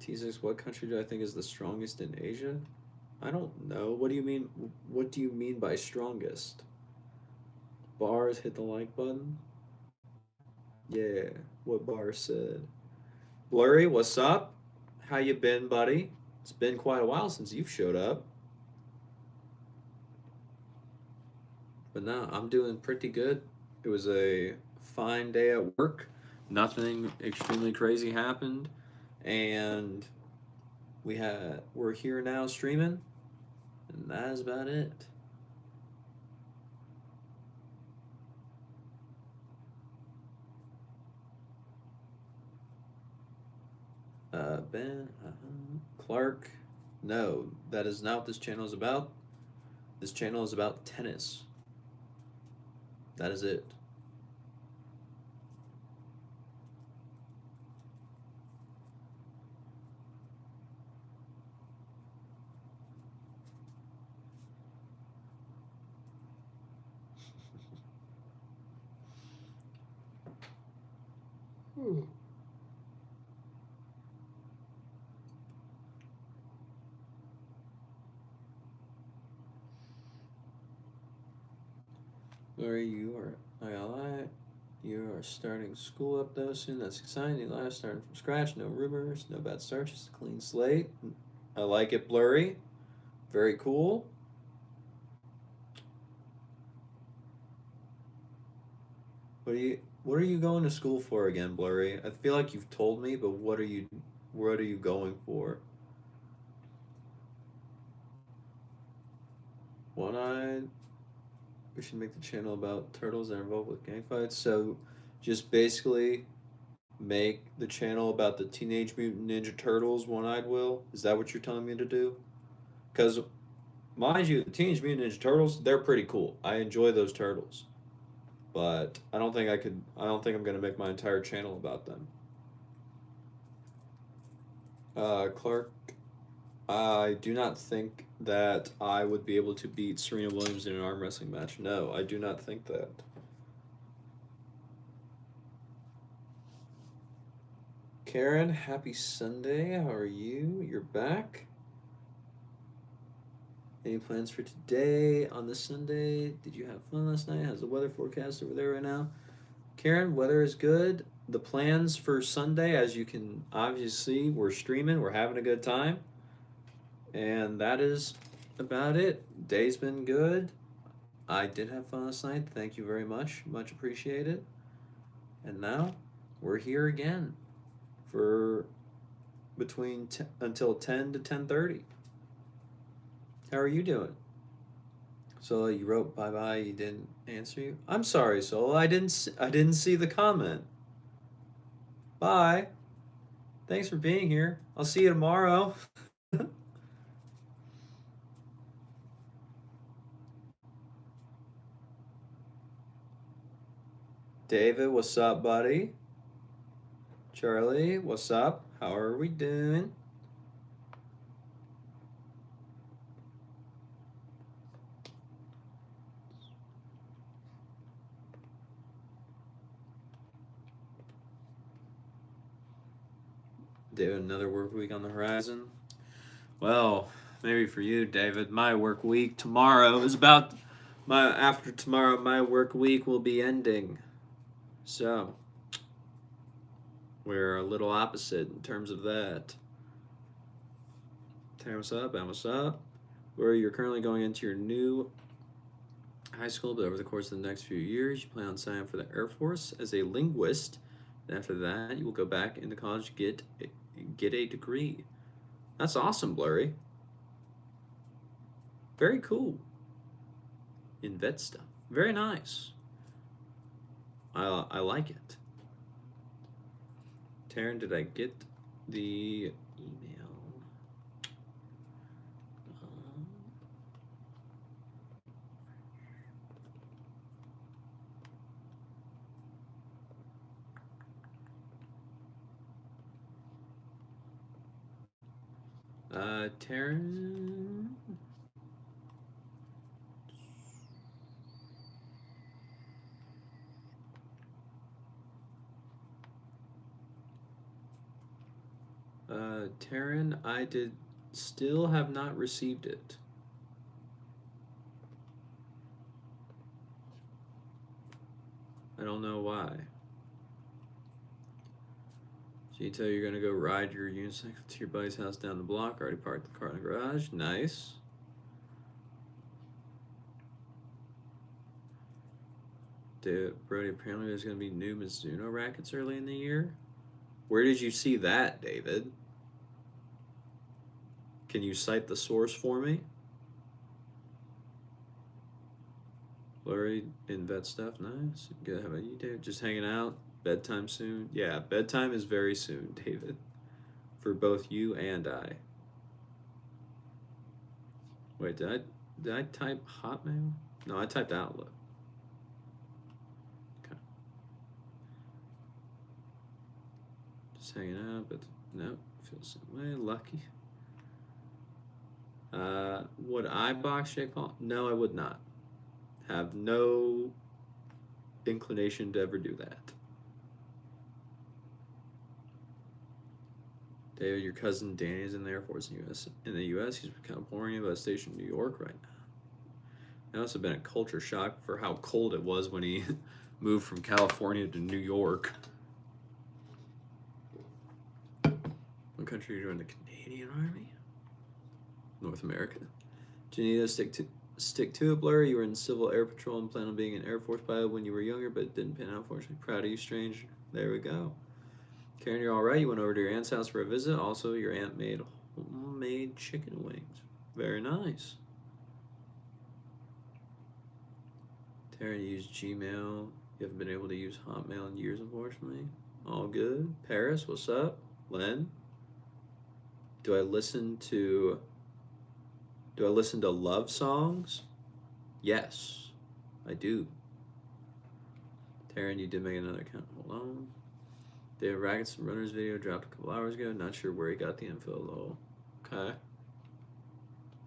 T6, what country do I think is the strongest in Asia? I don't know. What do you mean? What do you mean by strongest? Bars, hit the like button. Yeah, what Bar said. Blurry, what's up? How you been, buddy? It's been quite a while since you've showed up. But no, I'm doing pretty good. It was a fine day at work. Nothing extremely crazy happened, and we're here now streaming, and that is about it. Ben Clark, no, that is not what this channel is about. This channel is about tennis. That is it. Where you are ILI. You are starting school up though soon. That's exciting. Life starting from scratch. No rumors. No bad starts. Just a clean slate. I like it, Blurry. Very cool. What are you going to school for again, Blurry? I feel like you've told me, but what are you going for? One eyed. We should make the channel about turtles that are involved with gang fights. So just basically make the channel about the Teenage Mutant Ninja Turtles, One Eyed Will? Is that what you're telling me to do? Because, mind you, the Teenage Mutant Ninja Turtles, they're pretty cool. I enjoy those turtles. But I don't think I'm going to make my entire channel about them. Clark, I do not think that I would be able to beat Serena Williams in an arm wrestling match. No, I do not think that. Karen, happy Sunday. How are you? You're back. Any plans for today on this Sunday? Did you have fun last night? How's the weather forecast over there right now? Karen, weather is good. The plans for Sunday, as you can obviously see, we're streaming, we're having a good time. And that is about it. Day's been good. I did have fun last night. Thank you very much. Much appreciated. And now we're here again for until 10 to 10:30. How are you doing? So you wrote bye bye. You didn't answer you. I'm sorry, Sola. I didn't see the comment. Bye. Thanks for being here. I'll see you tomorrow. David, what's up, buddy? Charlie, what's up? How are we doing? David, another work week on the horizon. Well, maybe for you, David, my work week tomorrow is about after tomorrow, my work week will be ending. So, we're a little opposite in terms of that. Tam, what's up? Ben, what's up? Where you're currently going into your new high school, but over the course of the next few years, you plan on signing up for the Air Force as a linguist. And after that, you will go back into college to get a degree. That's awesome, Blurry. Very cool. In vet stuff. Very nice. I like it. Taryn, did I get the email? Taryn. Taryn, I still have not received it. I don't know why. So you tell you're gonna go ride your unicycle to your buddy's house down the block. Already parked the car in the garage. Nice. Brody, apparently there's gonna be new Mizuno rackets early in the year. Where did you see that, David? Can you cite the source for me? Blurry in vet stuff, nice. Good. How about you, David? Just hanging out. Bedtime soon. Yeah, bedtime is very soon, David. For both you and I. Wait, did I type Hotmail? No, I typed Outlook. Okay. Just hanging out, but no, feels the same way. Lucky. Would I box Jake Paul? No, I would not. Have no inclination to ever do that. David, your cousin Danny is in the Air Force in the U.S. He's from California, but stationed in New York right now. It must have been a culture shock for how cold it was when he moved from California to New York. What country are you joining? The Canadian Army? North America. Janita, stick to it, Blur. You were in Civil Air Patrol and planned on being an Air Force pilot when you were younger, but it didn't pan out, unfortunately. Proud of you, Strange. There we go. Karen, you're all right. You went over to your aunt's house for a visit. Also, your aunt made homemade chicken wings. Very nice. Taryn, you use Gmail. You haven't been able to use Hotmail in years, unfortunately. All good. Paris, what's up? Len, do I listen to love songs? Yes, I do. Taryn, you did make another account. Hold on. David Rackets Runners video dropped a couple hours ago. Not sure where he got the info though. Okay.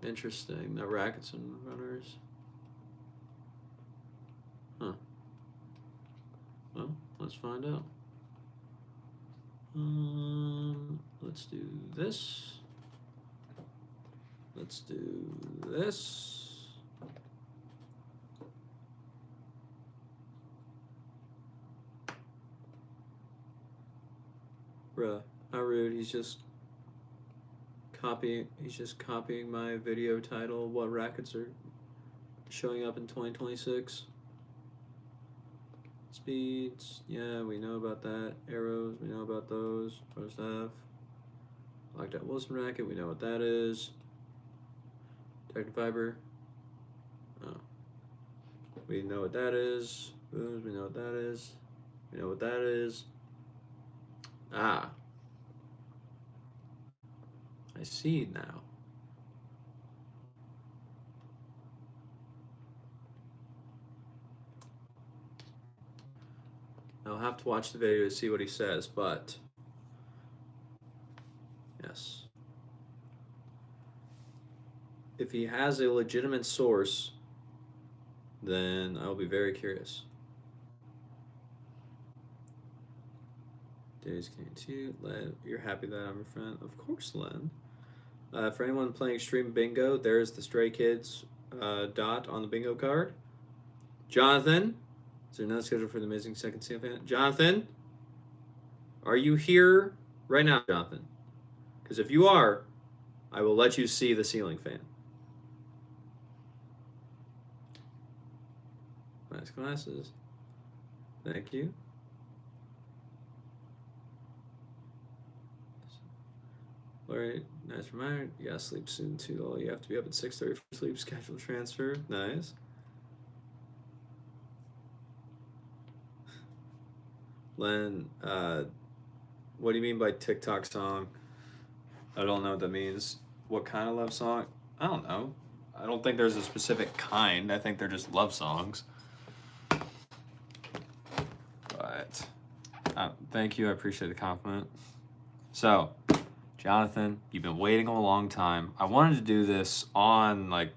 Interesting. That Rackets and Runners. Huh. Well, let's find out. Let's do this. Let's do this. Bruh, how rude. He's just copying my video title. What rackets are showing up in 2026? Speeds, yeah, we know about that. Arrows, we know about those. Other stuff. Locked out Wilson racket, we know what that is. Tecton fiber. Oh. We know what that is. Booms, we know what that is. We know what that is. Ah. I see now. I'll have to watch the video to see what he says, but yes. If he has a legitimate source, then I'll be very curious. Days came to Len. You're happy that I'm your friend? Of course, Len. For anyone playing Extreme Bingo, there's the Stray Kids dot on the bingo card. Jonathan, is there not scheduled for the amazing second ceiling fan? Jonathan, are you here right now, Jonathan? Because if you are, I will let you see the ceiling fan. Nice glasses. Thank you. All right, nice reminder. You gotta sleep soon too. Oh, you have to be up at 6:30 for sleep schedule transfer. Nice. Len, what do you mean by TikTok song? I don't know what that means. What kind of love song? I don't know. I don't think there's a specific kind. I think they're just love songs. But thank you. I appreciate the compliment. So, Jonathan, you've been waiting a long time. I wanted to do this on like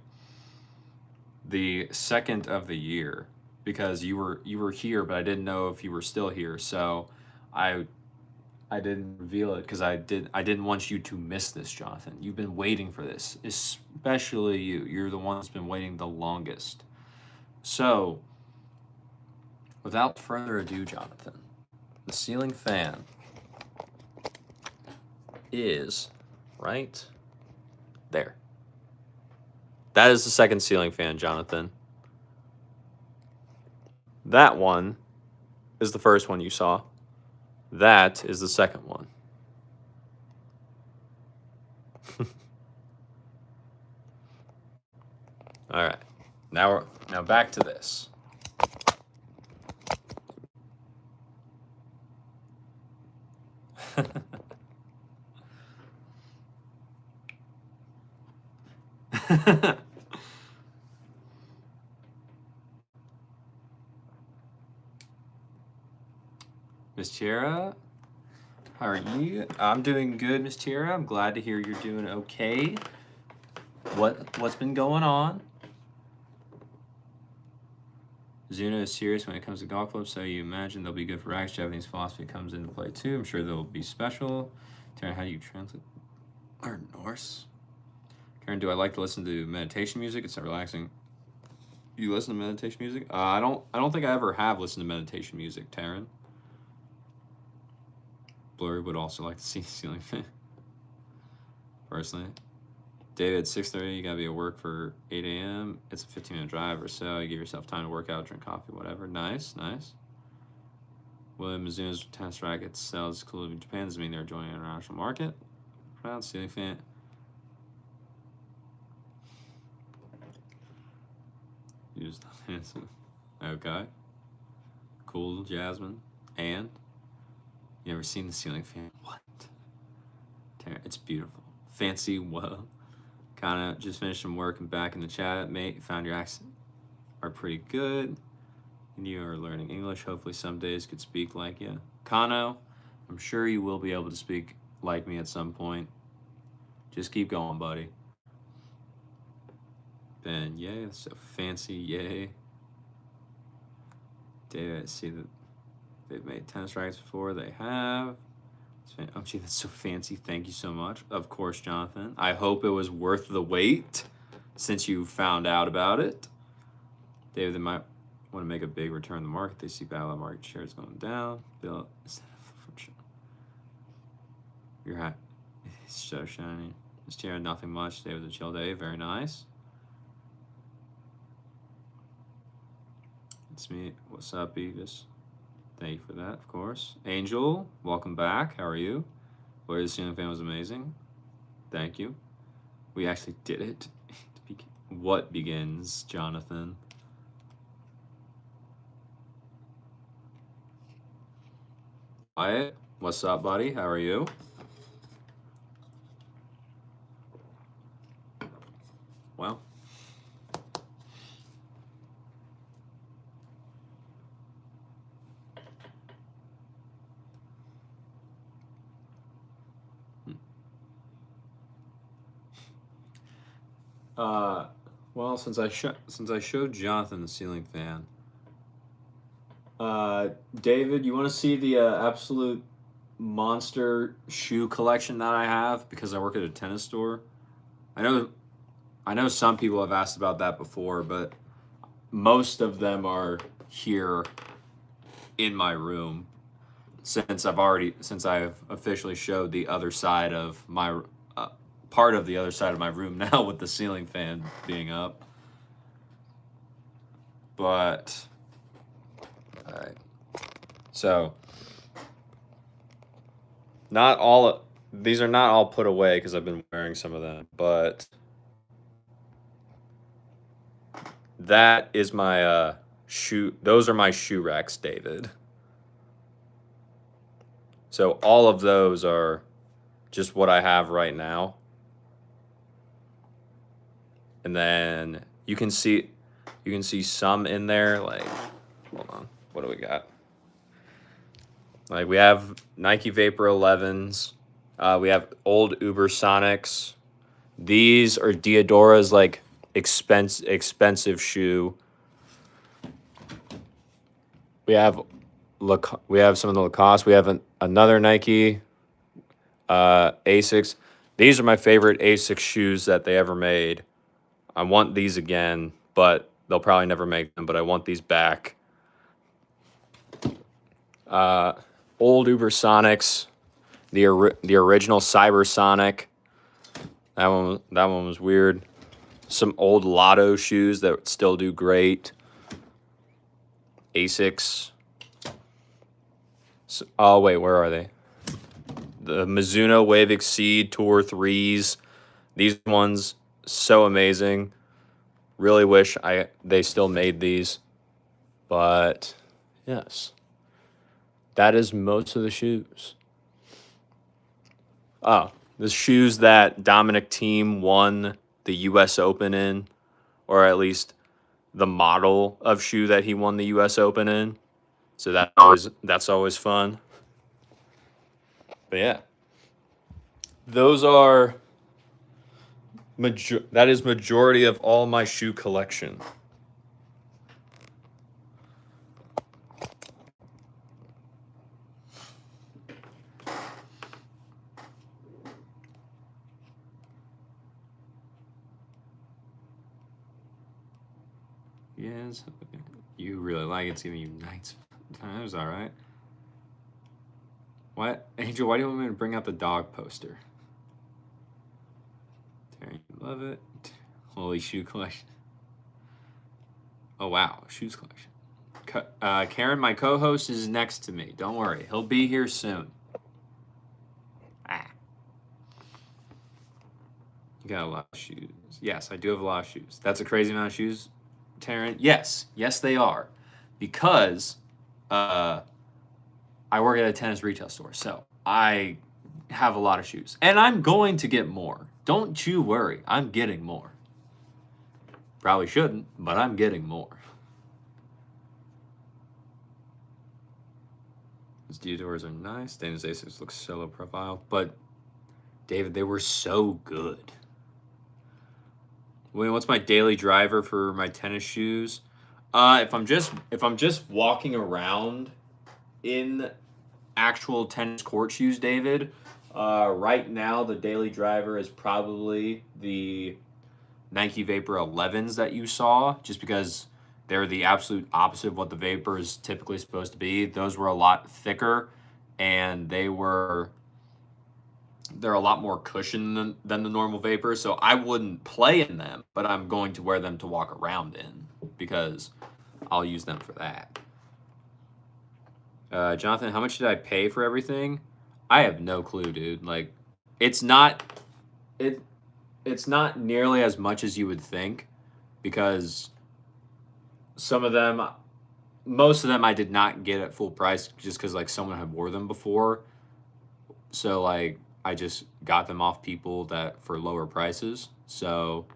the 2nd of the year because you were here, but I didn't know if you were still here. So I didn't reveal it because I didn't want you to miss this, Jonathan. You've been waiting for this, especially you. You're the one that's been waiting the longest. So, without further ado, Jonathan, the ceiling fan is right there. That is the second ceiling fan, Jonathan. That one is the first one you saw. That is the second one. All right. Now back to this. Miss Tiara, how are you? I'm doing good, Miss Tiara. I'm glad to hear you're doing okay. What's been going on? Zuna is serious when it comes to golf clubs, so you imagine they'll be good for racks. Japanese philosophy comes into play too. I'm sure they'll be special. Karen, how do you translate? Or Norse? Karen, do I like to listen to meditation music? It's relaxing. You listen to meditation music? I don't think I ever have listened to meditation music, Taryn. Blurry would also like to see the ceiling fan. Personally. David, at 6:30, you gotta be at work for 8 a.m. It's a 15-minute drive or so. You give yourself time to work out, drink coffee, whatever. Nice, nice. William Mizuno's tennis racket sells cool in Japan. Does it mean they're joining the international market? Proud ceiling fan. Use the handsome. Okay. Cool, Jasmine. And you ever seen the ceiling fan? What? It's beautiful. Fancy, whoa. Kinda just finished some work and back in the chat, mate. Found your accent are pretty good. And you are learning English. Hopefully some days could speak like you. Kano, I'm sure you will be able to speak like me at some point. Just keep going, buddy. Ben, yay, that's so fancy, yay. David, I see that they've made tennis rackets before. They have. Oh, gee, that's so fancy. Thank you so much. Of course, Jonathan. I hope it was worth the wait since you found out about it. David, they might want to make a big return in the market. They see Battle market shares going down. Bill, your hat is so shiny. This chair, nothing much. Today was a chill day. Very nice. It's me. What's up, Beavis? Thank you for that, of course. Angel, welcome back. How are you? Boy, the ceiling fan was amazing. Thank you. We actually did it. What begins, Jonathan? Wyatt, what's up, buddy? How are you? Well. Well, since I showed Jonathan the ceiling fan, David, you want to see the absolute monster shoe collection that I have because I work at a tennis store? I know some people have asked about that before, but most of them are here in my room since I've officially showed the other side of my part of the other side of my room now with the ceiling fan being up. But all right. So not all these are not all put away because I've been wearing some of them, but that is my shoe. Those are my shoe racks, David. So all of those are just what I have right now. And then you can see some in there, like, hold on, what do we got? Like we have Nike Vapor 11s, we have old Uber Sonics. These are Diodora's like expensive shoe. We have some of the Lacoste. We have another Nike Asics. These are my favorite Asics shoes that they ever made. I want these again, but they'll probably never make them, but I want these back. Old Uber Sonics, the original Cybersonic. That one was weird. Some old Lotto shoes that still do great. Asics. Oh wait, where are they? The Mizuno Wave Exceed Tour 3s. These ones, so amazing. Really wish they still made these. But yes. That is most of the shoes. Oh, the shoes that Dominic Thiem won the US Open in, or at least the model of shoe that he won the US Open in. So that's always fun. But yeah. Those are that is majority of all my shoe collection. Yes. You really like it's giving you nights. That was all right. What? Angel, why do you want me to bring out the dog poster? Terry, you love it. Holy shoe collection. Oh, wow. Shoes collection. Karen, my co-host, is next to me. Don't worry. He'll be here soon. Ah. You got a lot of shoes. Yes, I do have a lot of shoes. That's a crazy amount of shoes, Taryn. Yes, they are, because I work at a tennis retail store, so I have a lot of shoes, and I'm going to get more. Don't you worry, I'm getting more. Probably shouldn't, but I'm getting more. These Diodors are nice. Dana's Asics looks so low profile, but David, they were so good. William, what's my daily driver for my tennis shoes? If I'm just walking around in actual tennis court shoes, David, right now the daily driver is probably the Nike Vapor 11s that you saw, just because they're the absolute opposite of what the Vapor is typically supposed to be. Those were a lot thicker, and they're a lot more cushion than the normal Vapor, so I wouldn't play in them, but I'm going to wear them to walk around in because I'll use them for that. Jonathan, how much did I pay for everything? I have no clue, dude. Like, it's not nearly as much as you would think, because most of them I did not get at full price, just because like someone had wore them before. So like I just got them off people that for lower prices. So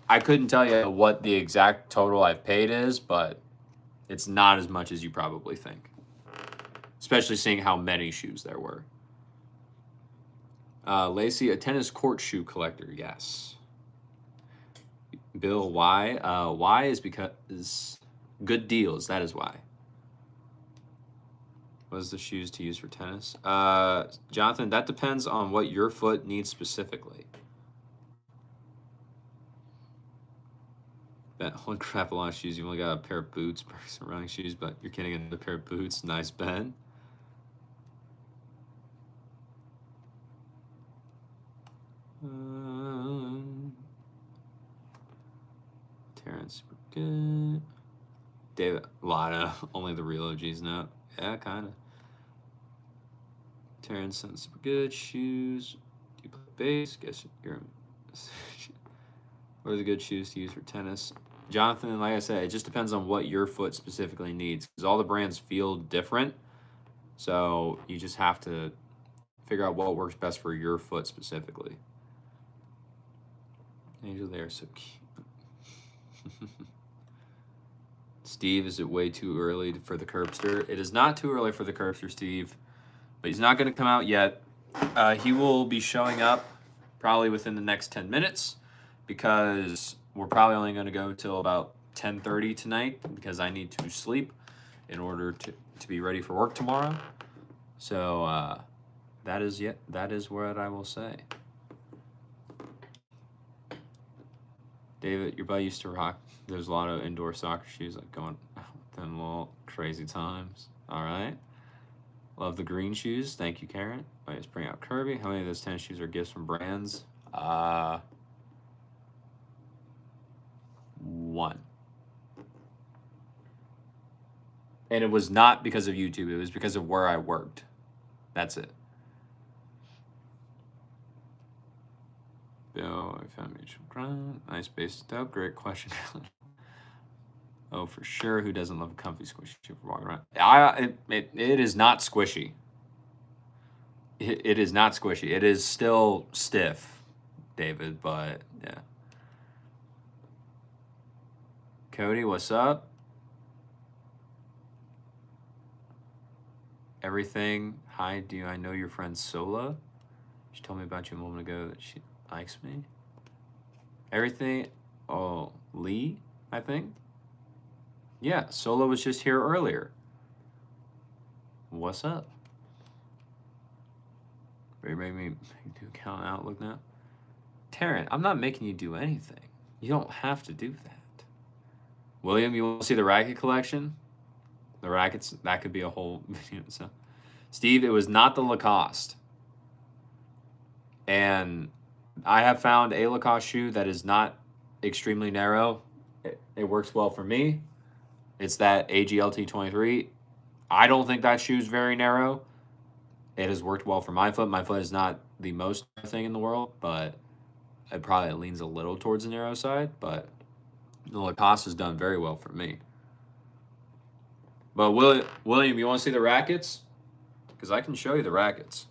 I couldn't tell you what the exact total I've paid is, but it's not as much as you probably think, especially seeing how many shoes there were. Lacey, a tennis court shoe collector, yes. Bill, why? Why is because good deals, that is why. What is the shoes to use for tennis? Jonathan, that depends on what your foot needs specifically. That holy crap, a lot of shoes. You only got a pair of boots, some running shoes, but you're getting another pair of boots. Nice, Ben. Terrence, super good. David, Lana, only the real OGs know. Yeah, kind of. Terrence, super good. Shoes. Do you play bass? Guess you're. What are the good shoes to use for tennis? Jonathan, like I said, it just depends on what your foot specifically needs, because all the brands feel different. So you just have to figure out what works best for your foot specifically. Angel, they are so cute. Steve, is it way too early for the Curbster? It is not too early for the Curbster, Steve, but he's not going to come out yet. He will be showing up probably within the next 10 minutes, because we're probably only going to go till about 10:30 tonight, because I need to sleep in order to be ready for work tomorrow. So that is what I will say. David, your buddy used to rock. There's a lot of indoor soccer shoes like going them little crazy times. All right. Love the green shoes. Thank you, Karen. Wait, let's bring out Kirby. How many of those tennis shoes are gifts from brands? One. And it was not because of YouTube. It was because of where I worked. That's it. Bill, I found mutual ground. Nice base up. Great question. Oh, for sure. Who doesn't love a comfy squishy shoe for walking around? It is not squishy. It is not squishy. It is still stiff, David, but yeah. Cody, what's up? Everything. Hi, I know your friend Sola? She told me about you a moment ago that she likes me. Everything. Oh, Lee, I think. Yeah, Sola was just here earlier. What's up? You made me do account Outlook now. Taryn, I'm not making you do anything. You don't have to do that. William, you want to see the racket collection? The rackets, that could be a whole video. So, Steve, it was not the Lacoste. And I have found a Lacoste shoe that is not extremely narrow. It works well for me. It's that AGLT 23. I don't think that shoe is very narrow. It has worked well for my foot. My foot is not the most thing in the world, but it probably leans a little towards the narrow side. But the Lacoste has done very well for me. But William, you want to see the rackets? Because I can show you the rackets.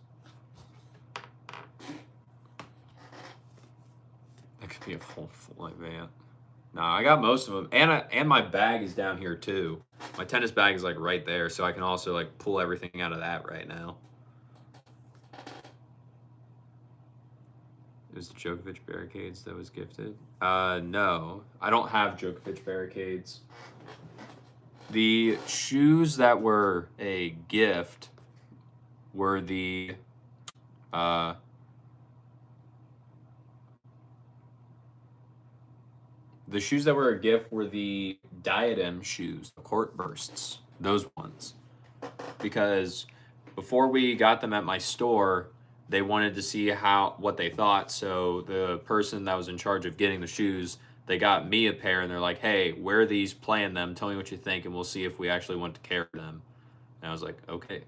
That could be a full event. No, I got most of them, and my bag is down here too. My tennis bag is like right there, so I can also like pull everything out of that right now. It was the Djokovic barricades that was gifted. No, I don't have Djokovic barricades. The shoes that were a gift were the shoes that were a gift were the Diadem shoes, the Court Bursts, those ones. Because before we got them at my store, they wanted to see what they thought. So the person that was in charge of getting the shoes, they got me a pair and they're like, hey, wear these, play in them, tell me what you think, and we'll see if we actually want to carry them. And I was like, okay.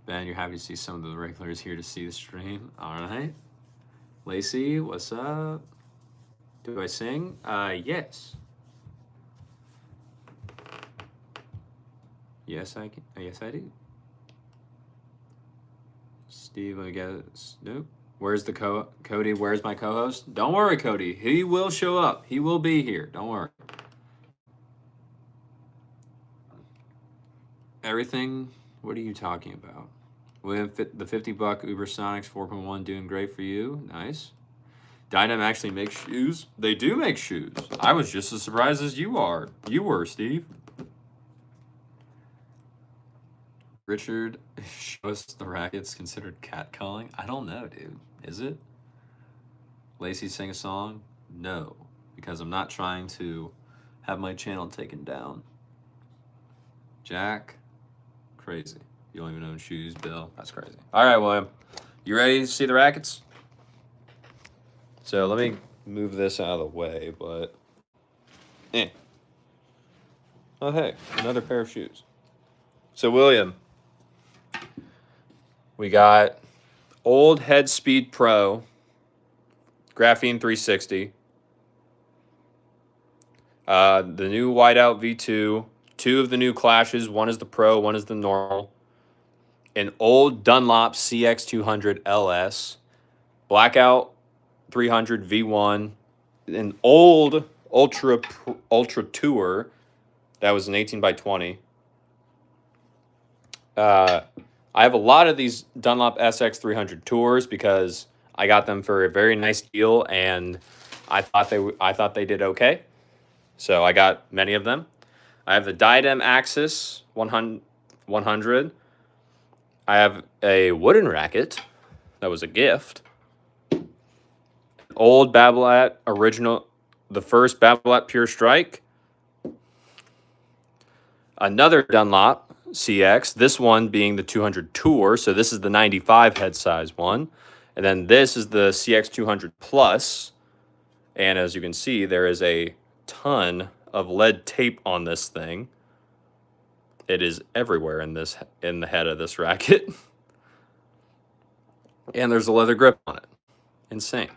Ben, you're happy to see some of the regulars here to see the stream. All right. Lacey, what's up? Do I sing? Yes. Yes, I can. Yes, I do. Steve, I guess. Nope. Where's the Cody? Where's my co-host? Don't worry, Cody. He will show up. He will be here. Don't worry. Everything. What are you talking about? William, the $50 Ubersonics 4.1 doing great for you. Nice. Diadem actually makes shoes. They do make shoes. I was just as surprised as you are. You were, Steve. Richard, show us the rackets considered catcalling? I don't know, dude. Is it? Lacey, sing a song? No, because I'm not trying to have my channel taken down. Jack, crazy. You don't even own shoes, Bill. That's crazy. All right, William. You ready to see the rackets? So let me move this out of the way, but... Oh, hey, another pair of shoes. So, William, we got old Head Speed Pro, Graphene 360. The new Whiteout V2. Two of the new Clashes. One is the Pro, one is the normal. An old Dunlop CX200 LS, Blackout 300 V1, an old Ultra Tour that was an 18x20. I have a lot of these Dunlop SX300 Tours because I got them for a very nice deal and I thought they did okay. So I got many of them. I have the Diadem Axis 100. I have a wooden racket that was a gift. Old Babolat original, the first Babolat Pure Strike. Another Dunlop CX, this one being the 200 Tour, so this is the 95 head size one. And then this is the CX 200 Plus. And as you can see, there is a ton of lead tape on this thing. It is everywhere in the head of this racket. And there's a leather grip on it. Insane.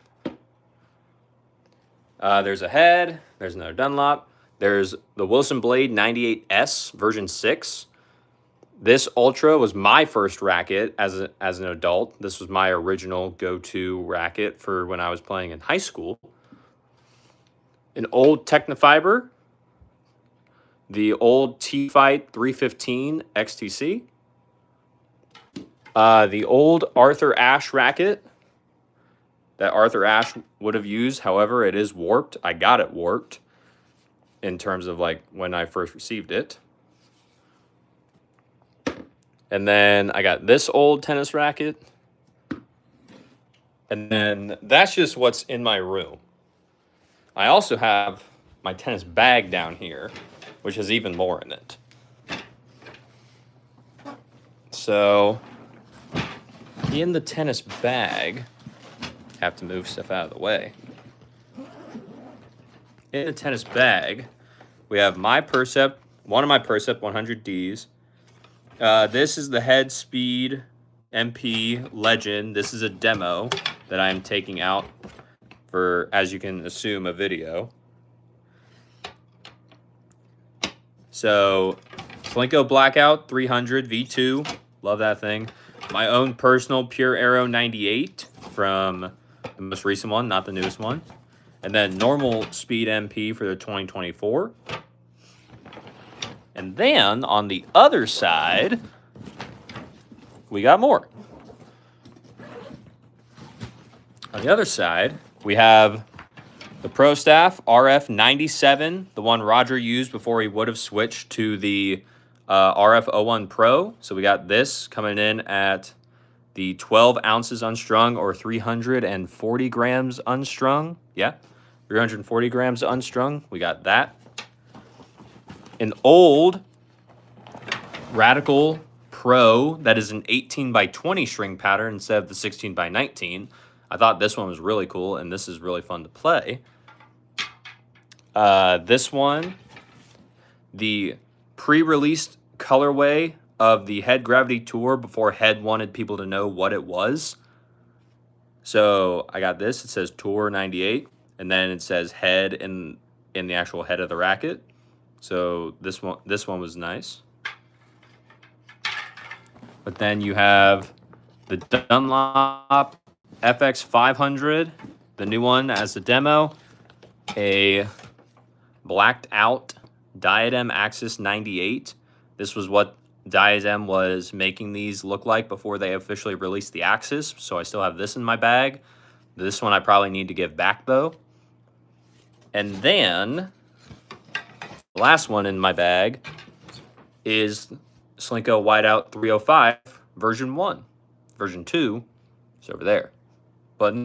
There's a head. There's another Dunlop. There's the Wilson Blade 98S version 6. This Ultra was my first racket as an adult. This was my original go-to racket for when I was playing in high school. An old Technofiber. The old T-Fight 315 XTC. The old Arthur Ashe racket that Arthur Ashe would have used. However, it is warped. I got it warped in terms of like when I first received it. And then I got this old tennis racket. And then that's just what's in my room. I also have my tennis bag down here, which has even more in it. So, in the tennis bag, have to move stuff out of the way. In the tennis bag, we have my Percept, one of my Percept 100Ds. This is the Head Speed MP Legend. This is a demo that I am taking out for, as you can assume, a video. So, Slinko Blackout 300 V2. Love that thing. My own personal Pure Aero 98 from the most recent one, not the newest one. And then normal Speed MP for the 2024. And then on the other side, we got more. On the other side, we have the Pro Staff RF 97, the one Roger used before he would have switched to the RF 01 Pro. So we got this coming in at the 12 ounces unstrung, or 340 grams unstrung. Yeah, 340 grams unstrung. We got that. An old Radical Pro that is an 18 by 20 string pattern instead of the 16 by 19. I thought this one was really cool, and this is really fun to play. This one, the pre-released colorway of the Head Gravity Tour before Head wanted people to know what it was. So I got this. It says Tour 98, and then it says Head in the actual head of the racket. So this one was nice. But then you have the Dunlop FX 500, the new one as a demo, a blacked out Diadem Axis 98. This was what Diadem was making these look like before they officially released the Axis, so I still have this in my bag. This one I probably need to give back though. And then the last one in my bag is Slinko Whiteout 305 version 1. Version 2 is over there. But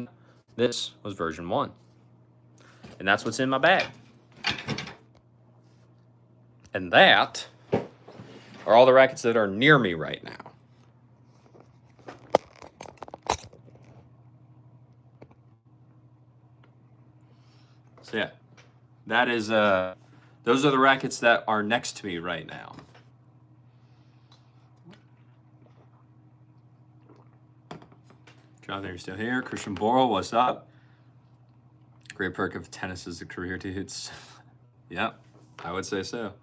this was version 1. And that's what's in my bag. And that are all the rackets that are near me right now. So yeah, that is those are the rackets that are next to me right now. Jonathan, you're still here. Christian Boral, what's up? Great perk of tennis as a career, dudes. Yep, I would say so.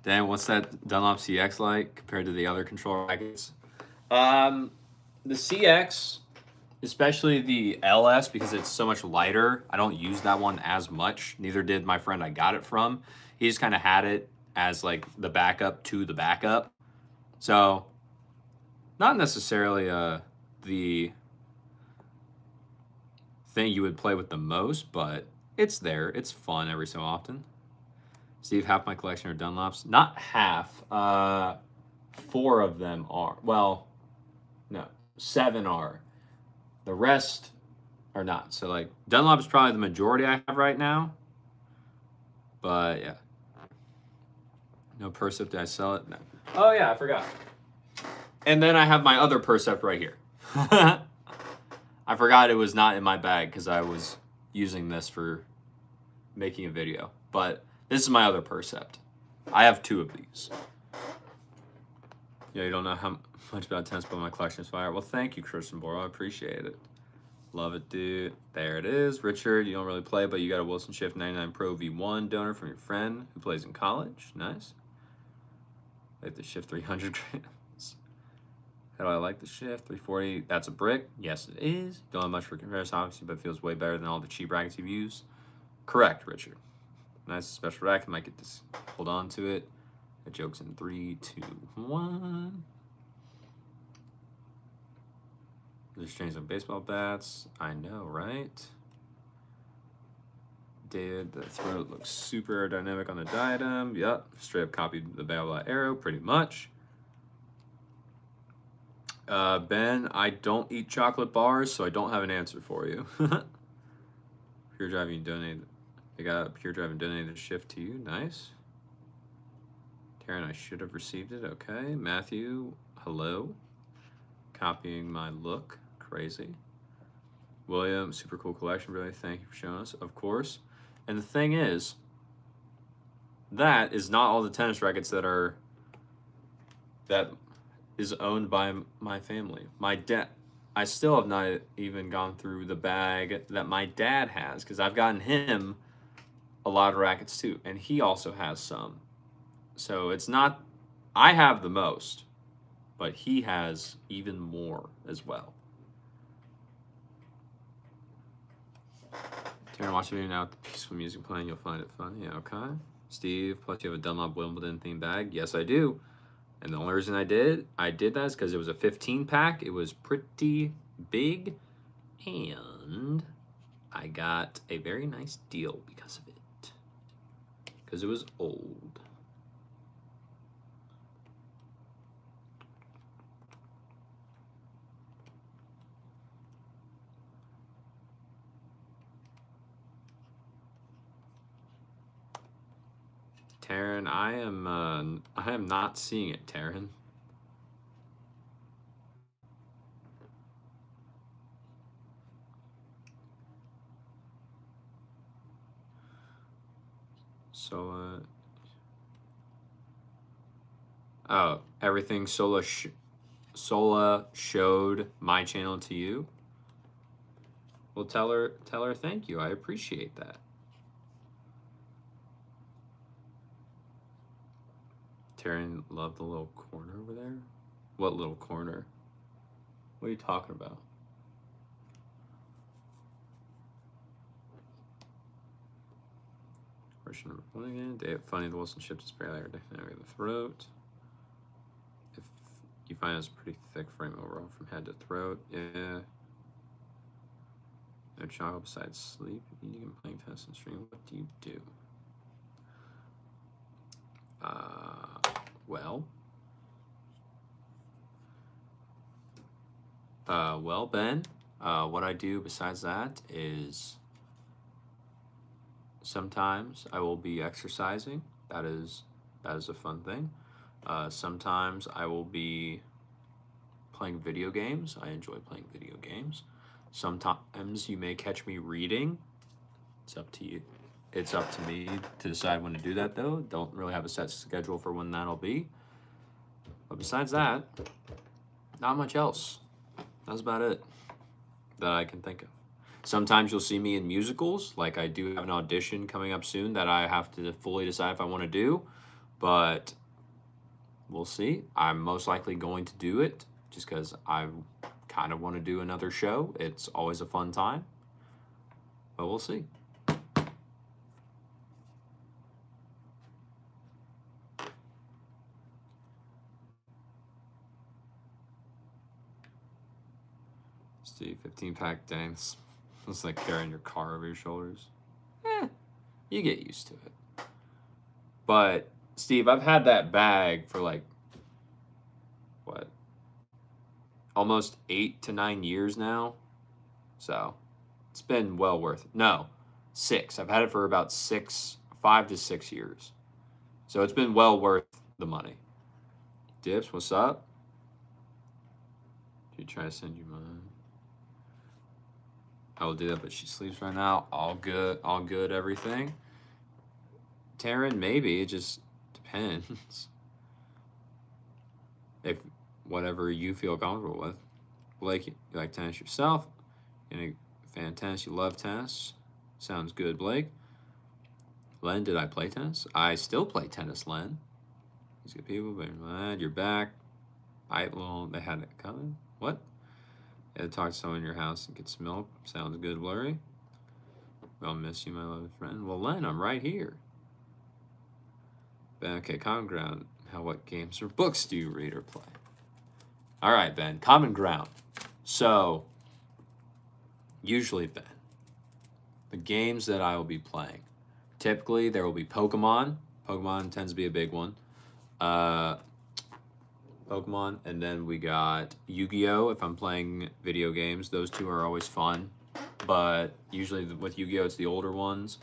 Dan, what's that Dunlop CX like compared to the other control rackets? The CX, especially the LS, because it's so much lighter, I don't use that one as much. Neither did my friend I got it from. He just kind of had it as like the backup to the backup. So, not necessarily the thing you would play with the most, but it's there. It's fun every so often. Steve, half my collection are Dunlops. Not half. 4 of them are. Well, no, 7 are. The rest are not. So, like, Dunlop is probably the majority I have right now. But, yeah. No Percept, did I sell it? No. Oh, yeah, I forgot. And then I have my other Percept right here. I forgot it was not in my bag because I was using this for making a video. But this is my other Percept. I have 2 of these. Yeah, you don't know how much about tennis, but my collection is fire. Well, thank you, Christian Boral. I appreciate it. Love it, dude. There it is. Richard, you don't really play, but you got a Wilson Shift 99 Pro V1 donor from your friend who plays in college. Nice. Like the Shift 300 grams. How do I like the Shift 340? That's a brick. Yes, it is. Don't have much for comparison, obviously, but it feels way better than all the cheap rackets you've used. Correct, Richard. Nice special racket. Might get this. Hold on to it. The joke's in 3, 2, 1. There's strings on baseball bats. I know, right? David, the throat looks super aerodynamic on the Diadem. Yep, straight up copied the Babolat Arrow, pretty much. Ben, I don't eat chocolate bars, so I don't have an answer for you. Pure Driving donated. They got Pure Driving donated a shift to you. Nice. Taryn, I should have received it. Okay. Matthew, hello. Copying my look. Crazy. William, super cool collection. Really, thank you for showing us. Of course. And the thing is, that is not all the tennis rackets that is owned by my family. My dad, I still have not even gone through the bag that my dad has because I've gotten him a lot of rackets too, and he also has some. So it's not, I have the most, but he has even more as well. Taryn, watch the video now with the peaceful music playing. You'll find it funny. Yeah, okay. Steve, plus you have a Dunlop Wimbledon themed bag. Yes, I do. And the only reason I did that is because it was a 15 pack. It was pretty big, and I got a very nice deal because of it. Because it was old. Taryn, I am not seeing it, Taryn. So, oh, everything Sola showed my channel to you. Well, tell her thank you. I appreciate that. Taryn loved the little corner over there. What little corner? What are you talking about? Question number 1 again. Dave, funny the Wilson shipped his spray layer definitely the throat. If you find it's pretty thick frame overall from head to throat, yeah. No chocolate besides sleep, eating and playing tennis and stream. What do you do? Well, Ben, what I do besides that is sometimes I will be exercising. That is a fun thing. Sometimes I will be playing video games. I enjoy playing video games. Sometimes you may catch me reading. It's up to you. It's up to me to decide when to do that, though. Don't really have a set schedule for when that'll be. But besides that, not much else. That's about it that I can think of. Sometimes you'll see me in musicals, like I do have an audition coming up soon that I have to fully decide if I want to do, but we'll see. I'm most likely going to do it just because I kind of want to do another show. It's always a fun time, but we'll see. Steve, 15 pack, dang, it's like carrying your car over your shoulders. You get used to it. But Steve, I've had that bag for like what? Almost 8 to 9 years now. So it's been well worth it. No, 6. I've had it for about 5 to 6 years. So it's been well worth the money. Dips, what's up? Did you try to send you mine? I will do that, but she sleeps right now. All good, everything. Taryn, maybe. It just depends. If whatever you feel comfortable with. Blake, you like tennis yourself? You're a fan of tennis, you love tennis. Sounds good, Blake. Len, did I play tennis? I still play tennis, Len. These good people, but I'm glad you're back. They had it coming. What? You had to talk to someone in your house and get some milk. Sounds good, Blurry. I'll miss you, my lovely friend. Well, Len, I'm right here. Ben, okay, common ground. What games or books do you read or play? All right, Ben, common ground. So, usually, Ben, the games that I will be playing, typically there will be Pokemon. Pokemon tends to be a big one. Pokemon Pokemon, and then we got Yu-Gi-Oh! If I'm playing video games, those two are always fun, but usually with Yu-Gi-Oh! It's the older ones.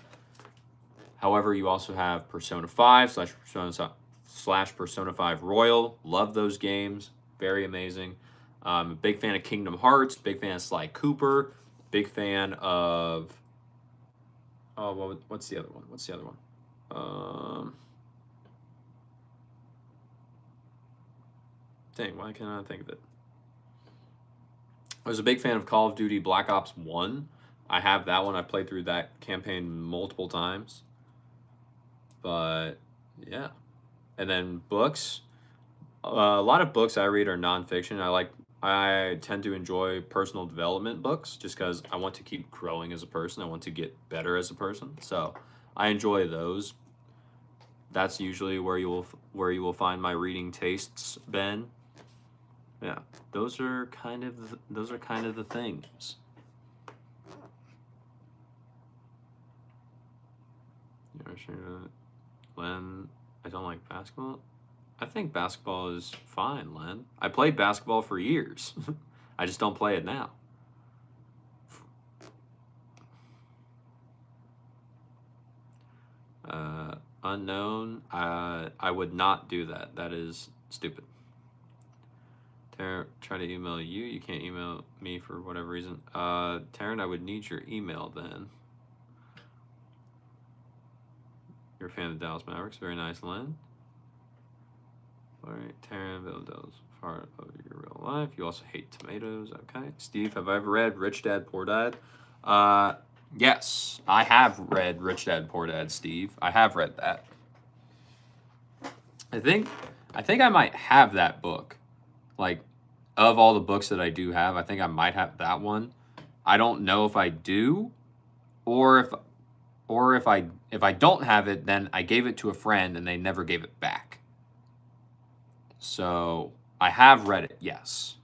However, you also have Persona 5 slash Persona 5 Royal. Love those games. Very amazing. A big fan of Kingdom Hearts. Big fan of Sly Cooper. Big fan of... Oh, well, what's the other one? What's the other one? Dang, why can't I think of it? I was a big fan of Call of Duty Black Ops 1. I have that one. I played through that campaign multiple times. But, yeah. And then books. A lot of books I read are nonfiction. I tend to enjoy personal development books just because I want to keep growing as a person. I want to get better as a person. So I enjoy those. That's usually where you will find my reading tastes, Ben. Yeah, those are kind of the things. Len, I don't like basketball. I think basketball is fine, Len. I played basketball for years. I just don't play it now. Unknown. I would not do that. That is stupid. Try to email you. You can't email me for whatever reason. Taryn, I would need your email then. You're a fan of Dallas Mavericks. Very nice, Len. All right, Taryn, Villadell's part of your real life. You also hate tomatoes. Okay. Steve, have I ever read Rich Dad, Poor Dad? Yes, I have read Rich Dad, Poor Dad, Steve. I have read that. I think I might have that book. Like, of all the books that I do have, I think I might have that one. I don't know if I do, or if I don't have it, then I gave it to a friend and they never gave it back. So I have read it, yes.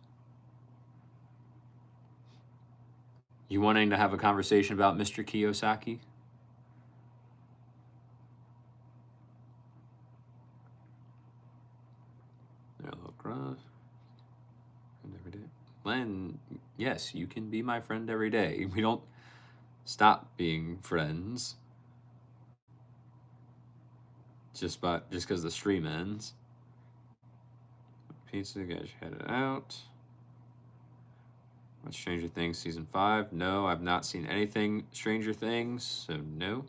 You wanting to have a conversation about Mr. Kiyosaki? Len, yes, you can be my friend every day. We don't stop being friends just because the stream ends. Pizza, guys, headed out. What's Stranger Things season 5? No, I've not seen anything Stranger Things, so no.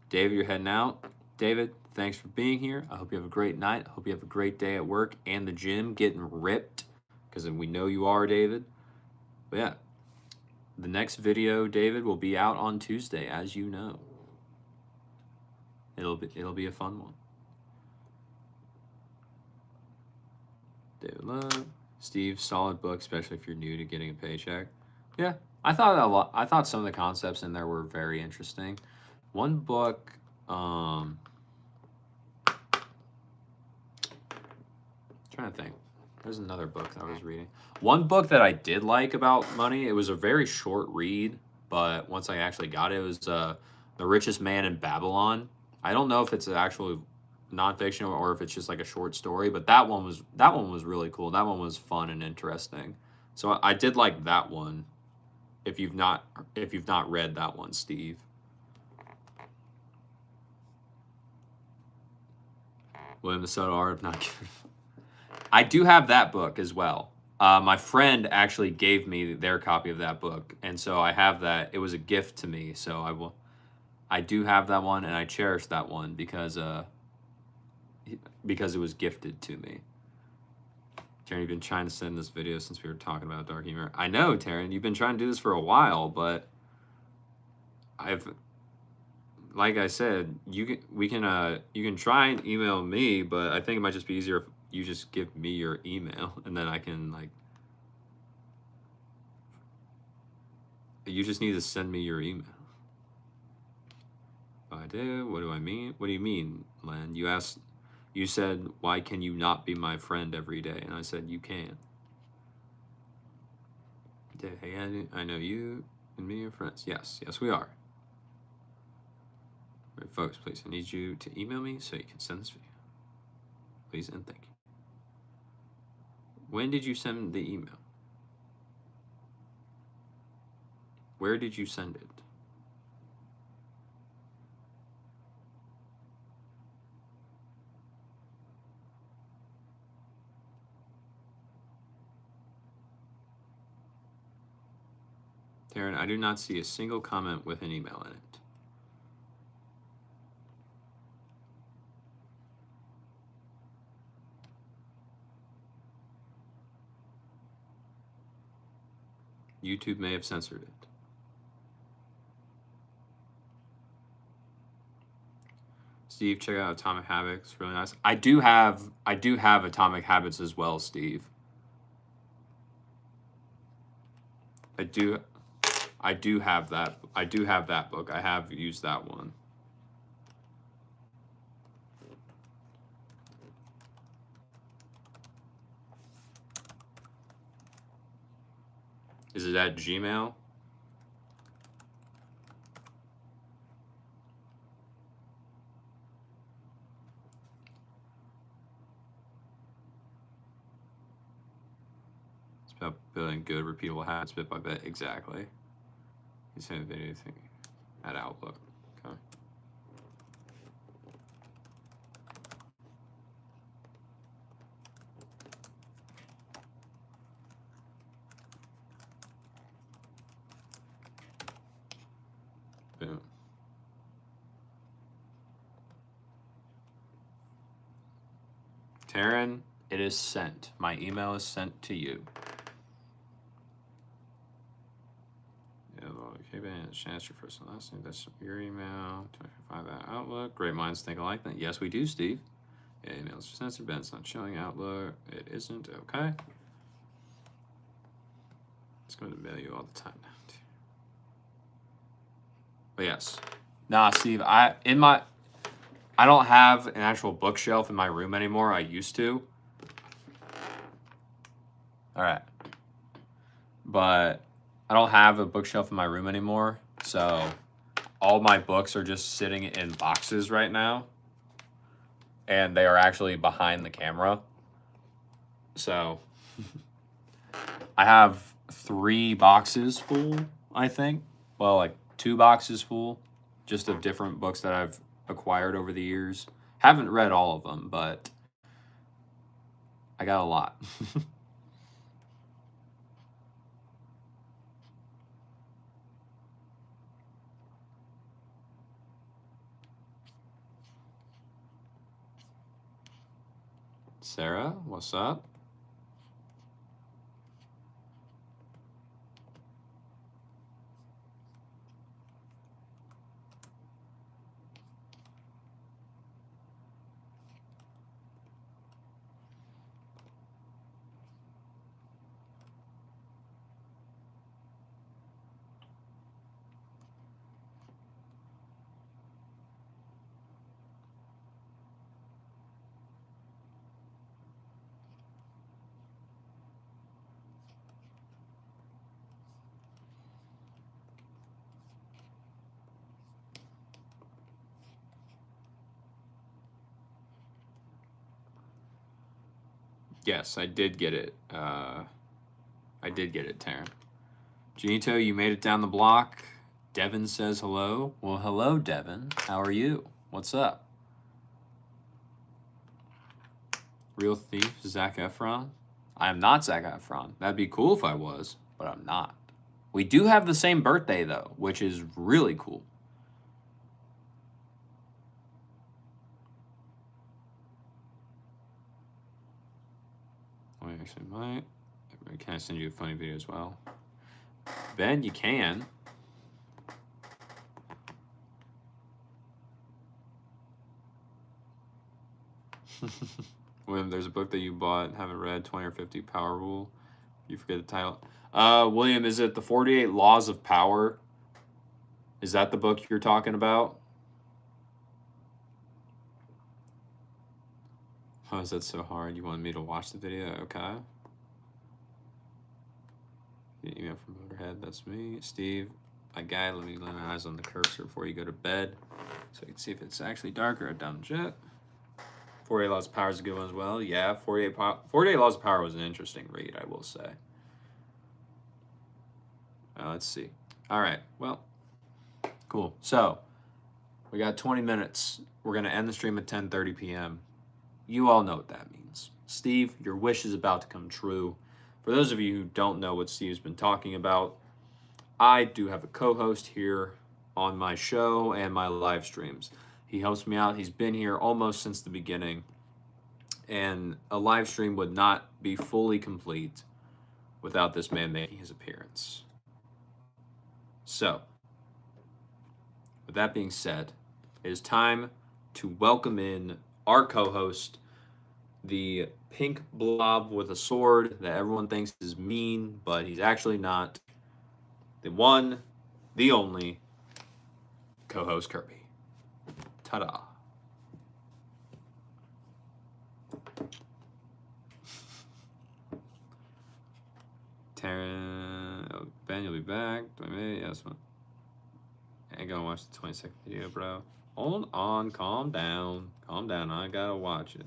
David, you're heading out. David, thanks for being here. I hope you have a great night. I hope you have a great day at work and the gym, getting ripped, because we know you are, David. But yeah, the next video, David, will be out on Tuesday, as you know. It'll be a fun one. David Love, Steve, solid book, especially if you're new to getting a paycheck. Yeah, I thought some of the concepts in there were very interesting. One book, trying to think. There's another book that I was reading. One book that I did like about money, it was a very short read, but once I actually got it, it was The Richest Man in Babylon. I don't know if it's actually nonfiction or if it's just like a short story, but that one was really cool. That one was fun and interesting. So I did like that one. If you've not read that one, Steve. William the Subtle Art of Not Giving. I do have that book as well. My friend actually gave me their copy of that book, and so I have that. It was a gift to me, so I do have that one, and I cherish that one because it was gifted to me. Taryn, you've been trying to send this video since we were talking about dark humor. I know, Taryn, you've been trying to do this for a while, but like I said, you can try and email me, but I think it might just be easier if you just give me your email, and then I can you just need to send me your email. If I do, what do I mean? What do you mean, Len? You said, why can you not be my friend every day? And I said, you can. Hey, I know you and me are friends. Yes, we are. Right, folks, please, I need you to email me so you can send this video. Please and thank you. When did you send the email? Where did you send it? Taryn, I do not see a single comment with an email in it. YouTube may have censored it. Steve, check out Atomic Habits. Really nice. I do have Atomic Habits as well, Steve. I do have that. I do have that book. I have used that one. Is it at Gmail? It's about building good, repeatable habits bit by bit. Exactly. You sent a video thing at Outlook. Okay. Boom. Taryn, it is sent. My email is sent to you. Okay, Ben, chance your first and last name. That's your email. 255 at Outlook. Great minds think alike. Then yes, we do, Steve. Yeah, emails are censored. Ben's not showing Outlook. It isn't. Okay. It's going to mail you all the time now. But yes. Nah, Steve, I don't have an actual bookshelf in my room anymore. I used to. All right. But I don't have a bookshelf in my room anymore. So all my books are just sitting in boxes right now. And they are actually behind the camera. So I have 3 boxes full, I think. Well, like 2 boxes full, just of different books that I've acquired over the years. Haven't read all of them, but I got a lot. Sarah, what's up? Yes, I did get it. I did get it, Taryn. Janito, you made it down the block. Devin says hello. Well, hello, Devin. How are you? What's up? Real thief, Zac Efron. I am not Zac Efron. That'd be cool if I was, but I'm not. We do have the same birthday, though, which is really cool. I actually might. Can I send you a funny video as well? Ben, you can. William, there's a book that you bought and haven't read, 20 or 50 Power Rule. You forget the title. William, is it the 48 Laws of Power? Is that the book you're talking about? How is that so hard? You wanted me to watch the video? Okay. Email from Motorhead, that's me. Steve, my guy, let me lay my eyes on the cursor before you go to bed so you can see if it's actually dark or a dumb jet. 48 Laws of Power is a good one as well. Yeah, 48 Laws of Power was an interesting read, I will say. Let's see. All right, well, cool. So, we got 20 minutes. We're going to end the stream at 10:30 p.m. You all know what that means. Steve, your wish is about to come true. For those of you who don't know what Steve's been talking about, I do have a co-host here on my show and my live streams. He helps me out. He's been here almost since the beginning. And a live stream would not be fully complete without this man making his appearance. So, with that being said, it is time to welcome in our co-host, the pink blob with a sword that everyone thinks is mean, but he's actually not. The one, the only, co-host Kirby. Ta-da. Taryn, oh, Ben, you'll be back. Yes. I ain't gonna watch the 20-second video, bro. Hold on, calm down. Calm down, I gotta watch it.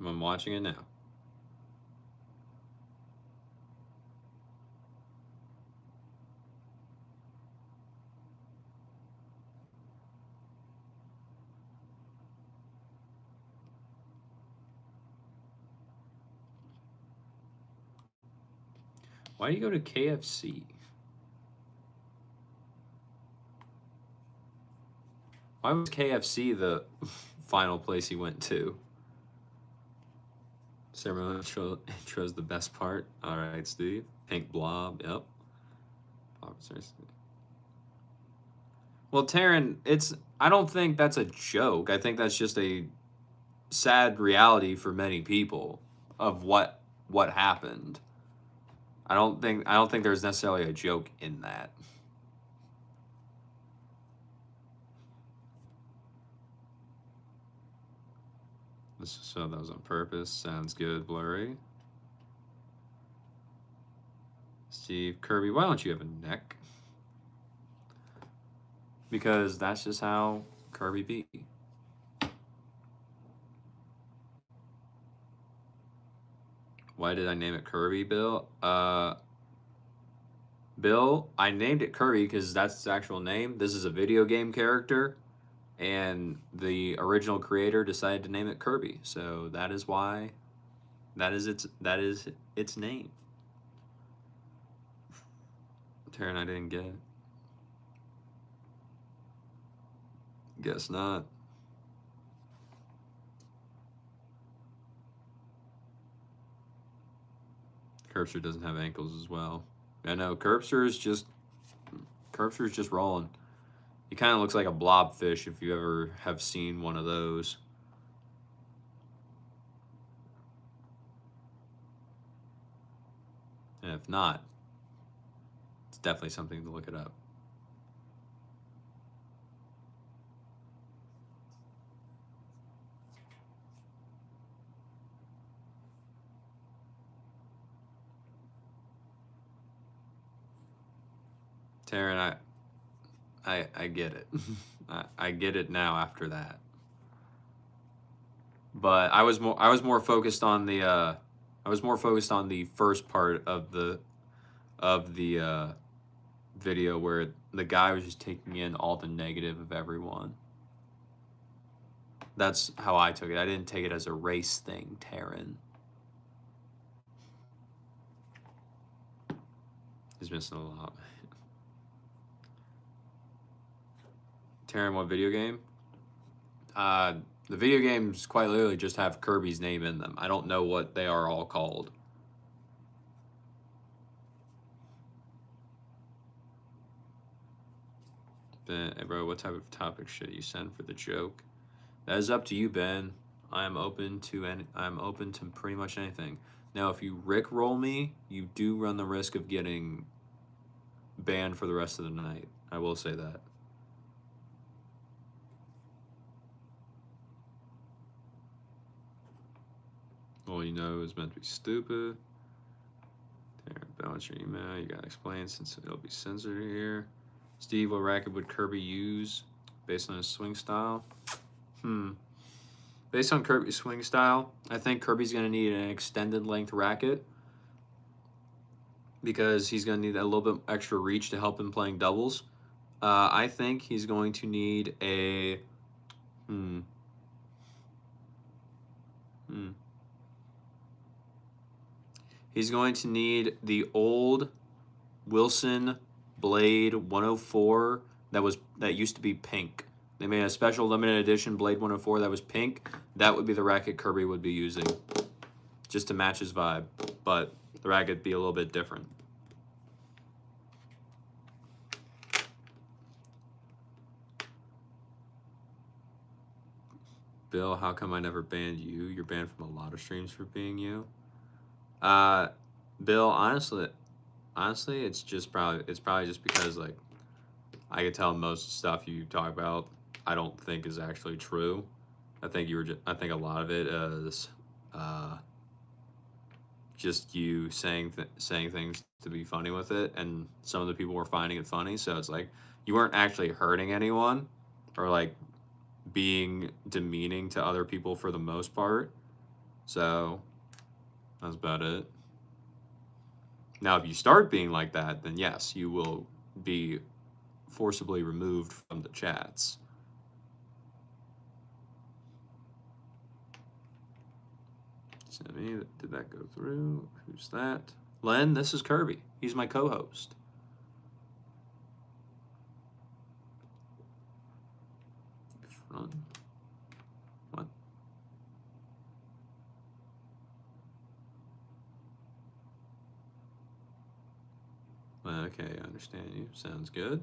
I'm watching it now. Why do you go to KFC? Why was KFC the final place he went to? Ceremonial intro's the best part. All right, Steve. Pink blob. Yep. Well, Taryn, I don't think that's a joke. I think that's just a sad reality for many people of what happened. I don't think there's necessarily a joke in that. So that was on purpose. Sounds good, Blurry. Steve, Kirby, why don't you have a neck? Because that's just how Kirby be. Why did I name it Kirby, Bill? Bill, I named it Kirby because that's its actual name. This is a video game character, and the original creator decided to name it Kirby. So that is why that is its name. Taryn, I didn't get it. Guess not. Curbster doesn't have ankles as well. I know Curbster's just rolling. He kind of looks like a blobfish if you ever have seen one of those. And if not, it's definitely something to look it up. Taryn, I get it. I get it now after that. But I was more focused on the first part of the video where the guy was just taking in all the negative of everyone. That's how I took it. I didn't take it as a race thing, Taryn. He's missing a lot. Taryn, what video game? The video games quite literally just have Kirby's name in them. I don't know what they are all called. Ben, hey bro, what type of topic should you send for the joke? That is up to you, Ben. I'm open to pretty much anything. Now, if you rickroll me, you do run the risk of getting banned for the rest of the night. I will say that. Well, you know it was meant to be stupid. There, balance your email. You gotta explain since it'll be censored here. Steve, what racket would Kirby use based on his swing style? Based on Kirby's swing style, I think Kirby's going to need an extended length racket because he's going to need a little bit extra reach to help him playing doubles. I think he's going to need a... He's going to need the old Wilson Blade 104 that used to be pink. They made a special limited edition Blade 104 that was pink. That would be the racket Kirby would be using, just to match his vibe. But the racket would be a little bit different. Bill, how come I never banned you? You're banned from a lot of streams for being you. Bill, honestly, it's probably just because like I could tell most of the stuff you talk about I don't think is actually true. I think a lot of it is just you saying things to be funny with it, and some of the people were finding it funny. So it's like you weren't actually hurting anyone or like being demeaning to other people for the most part. So that's about it. Now, if you start being like that, then yes, you will be forcibly removed from the chats. Did that go through? Who's that? Len, this is Kirby. He's my co-host. Front. What? Okay, I understand you. Sounds good.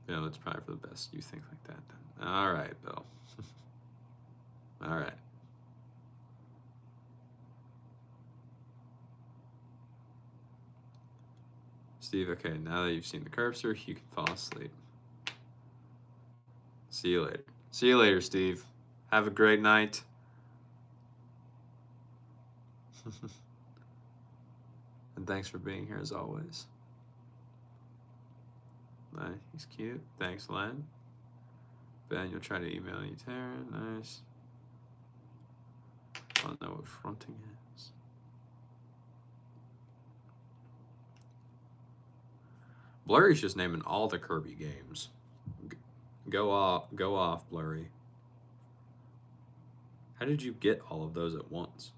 Bill, it's probably for the best you think like that then. All right, Bill. All right. Steve, okay, now that you've seen the cursor, you can fall asleep. See you later. See you later, Steve. Have a great night. And thanks for being here as always. He's cute. Thanks, Len. Ben, you'll try to email you, Taryn. Nice. I don't know what fronting is. Blurry's just naming all the Kirby games. Go off, Blurry. How did you get all of those at once?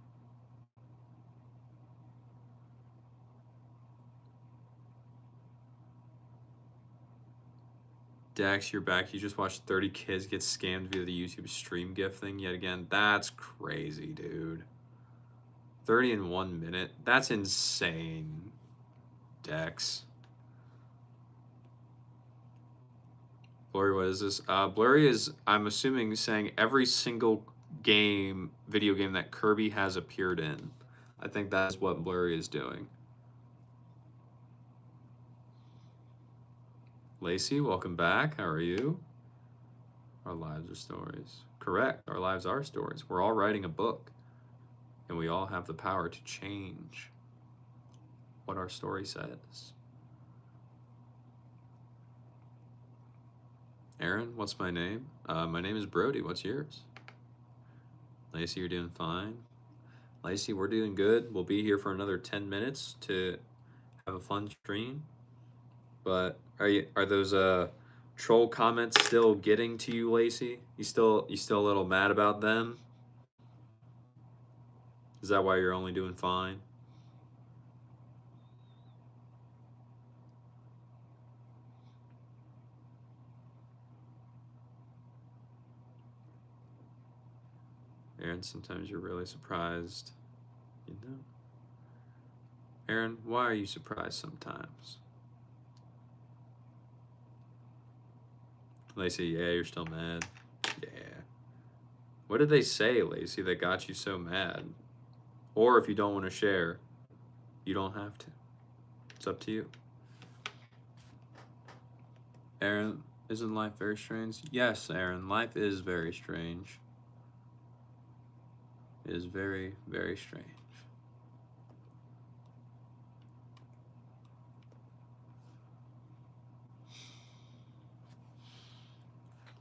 Dax, you're back. You just watched 30 kids get scammed via the YouTube stream gift thing yet again. That's crazy, dude. 30 in 1 minute. That's insane, Dex. Blurry, what is this? Blurry is, I'm assuming, saying every single video game that Kirby has appeared in. I think that's what Blurry is doing. Lacey, welcome back. How are you? Our lives are stories. Correct. Our lives are stories. We're all writing a book, and we all have the power to change what our story says. Aaron, what's my name? My name is Brody. What's yours? Lacey, you're doing fine. Lacey, we're doing good. We'll be here for another 10 minutes to have a fun stream. But are those troll comments still getting to you, Lacey? You still a little mad about them? Is that why you're only doing fine? Aaron, sometimes you're really surprised. You know? Aaron, why are you surprised sometimes? Lacey, yeah, you're still mad. Yeah. What did they say, Lacey, that got you so mad? Or if you don't want to share, you don't have to. It's up to you. Aaron, isn't life very strange? Yes, Aaron, life is very strange. It is very, very strange.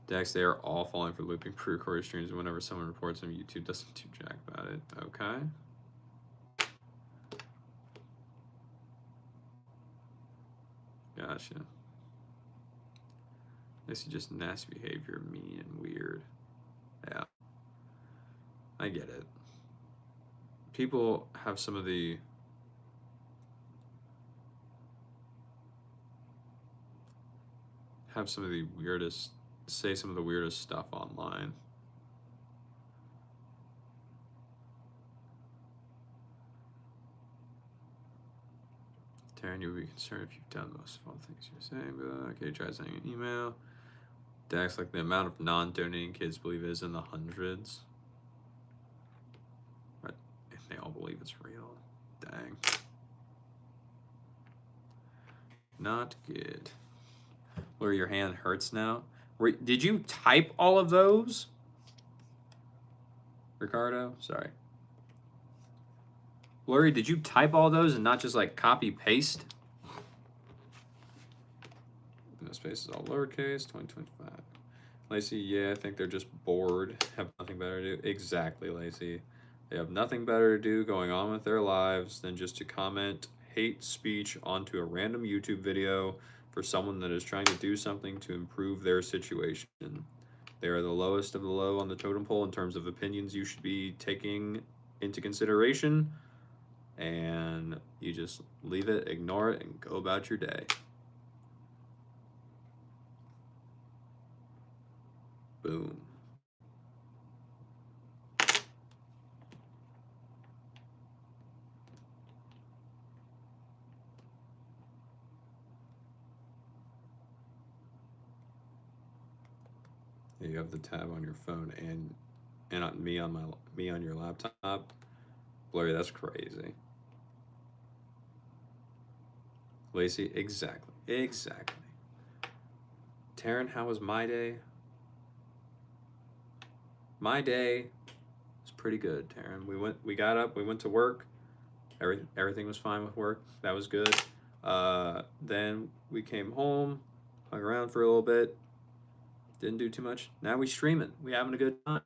Dex, they are all falling for looping pre-recorded streams whenever someone reports them. YouTube doesn't do jack about it. Okay. Gotcha. This is just nasty behavior, mean and weird. Yeah. I get it. People have some of the weirdest, say some of the weirdest stuff online. Taryn, you would be concerned if you've done most fun things you're saying, but okay, try sending an email. Dex, like the amount of non-donating kids believe is in the hundreds. But if they all believe it's real, dang. Not good. Where your hand hurts now? Did you type all of those? Ricardo? Sorry. Lori, did you type all those and not just like copy paste? No spaces, all lowercase, 2025. Lacey, yeah, I think they're just bored, have nothing better to do. Exactly, Lacey. They have nothing better to do going on with their lives than just to comment hate speech onto a random YouTube video for someone that is trying to do something to improve their situation. They are the lowest of the low on the totem pole in terms of opinions you should be taking into consideration. And you just leave it, ignore it, and go about your day. Boom. You have the tab on your phone and on me on your laptop. Blurry, that's crazy. Lacey, exactly. Taryn, how was my day? My day was pretty good, Taryn. We got up, we went to work. Everything was fine with work. That was good. Then we came home, hung around for a little bit. Didn't do too much. Now we streaming. We having a good time.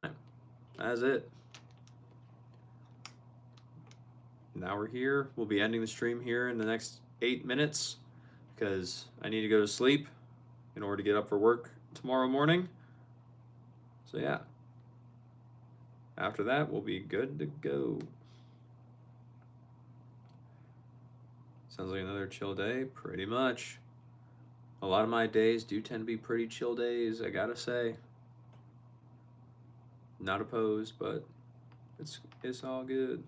That's it. Now we're here. We'll be ending the stream here in the next 8 minutes because I need to go to sleep in order to get up for work tomorrow morning. So yeah. After that, we'll be good to go. Sounds like another chill day. Pretty much. A lot of my days do tend to be pretty chill days, I gotta say. Not opposed, but it's all good.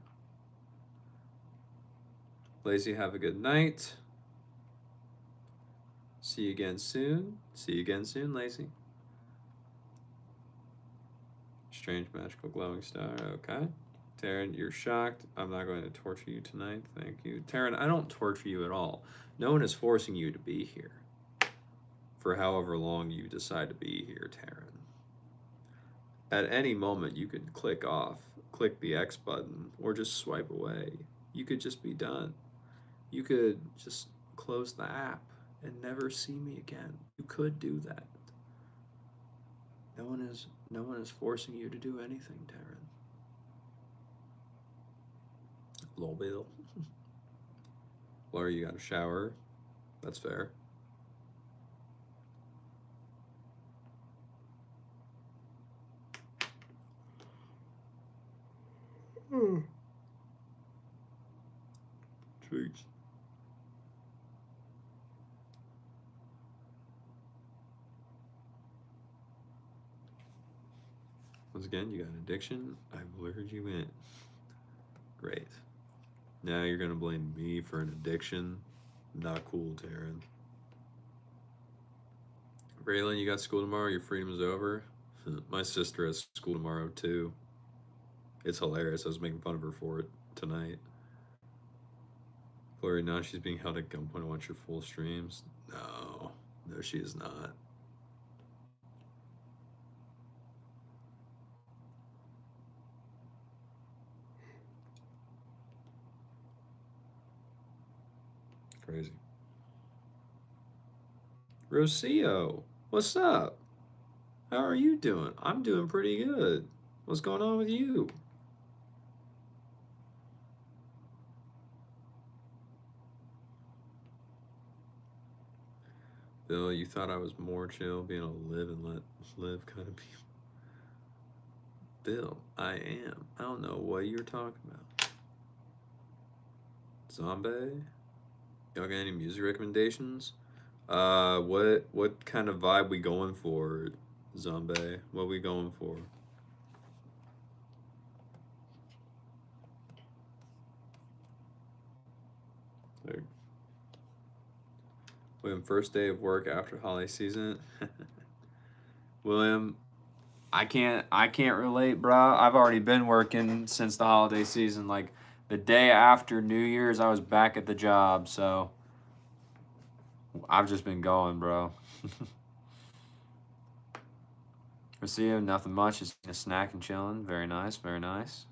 Lacey, have a good night. See you again soon. See you again soon, Lacey. Strange magical glowing star. Okay. Taryn, you're shocked. I'm not going to torture you tonight. Thank you. Taryn, I don't torture you at all. No one is forcing you to be here for however long you decide to be here, Taryn. At any moment, you could click off, click the X button, or just swipe away. You could just be done. You could just close the app and never see me again. You could do that. No one is forcing you to do anything, Taryn. Lol Bill. Laura, you got a shower. That's fair. Treats. Once again, you got an addiction. I've lured you in. Great. Now you're gonna blame me for an addiction. Not cool, Taryn. Raylan, you got school tomorrow? Your freedom is over? My sister has school tomorrow too. It's hilarious. I was making fun of her for it tonight. Glory, now she's being held at gunpoint to watch your full streams. No, she is not. Crazy. Rocio, what's up? How are you doing? I'm doing pretty good. What's going on with you? Bill, you thought I was more chill being able to live and let live kind of people. Bill, I am. I don't know what you're talking about. Zombie? Y'all got any music recommendations? What kind of vibe we going for, Zombie? What we going for? Like, William, first day of work after holiday season. William, I can't relate, bro. I've already been working since the holiday season. Like the day after New Year's, I was back at the job, so I've just been going, bro. See you, nothing much. Just a snack and chilling. Very nice, very nice.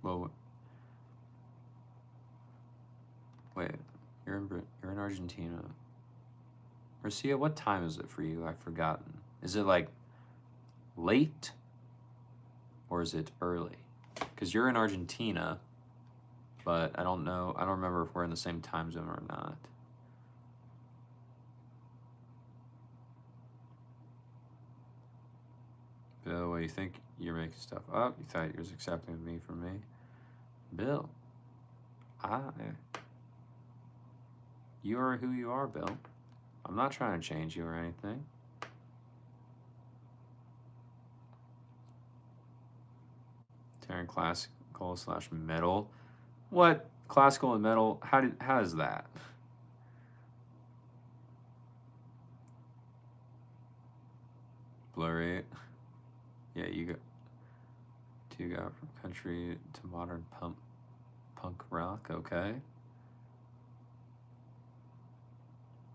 Well, wait, you're in Argentina. Garcia, what time is it for you? I've forgotten. Is it like late or is it early? Because you're in Argentina, but I don't know. I don't remember if we're in the same time zone or not. Bill, what do you think? You're making stuff up. You thought you was accepting me from me. Bill, you are who you are, Bill. I'm not trying to change you or anything. Tearing classical / metal. What? Classical and metal? How is that? Blurry. Yeah, you got from country to modern punk rock, okay.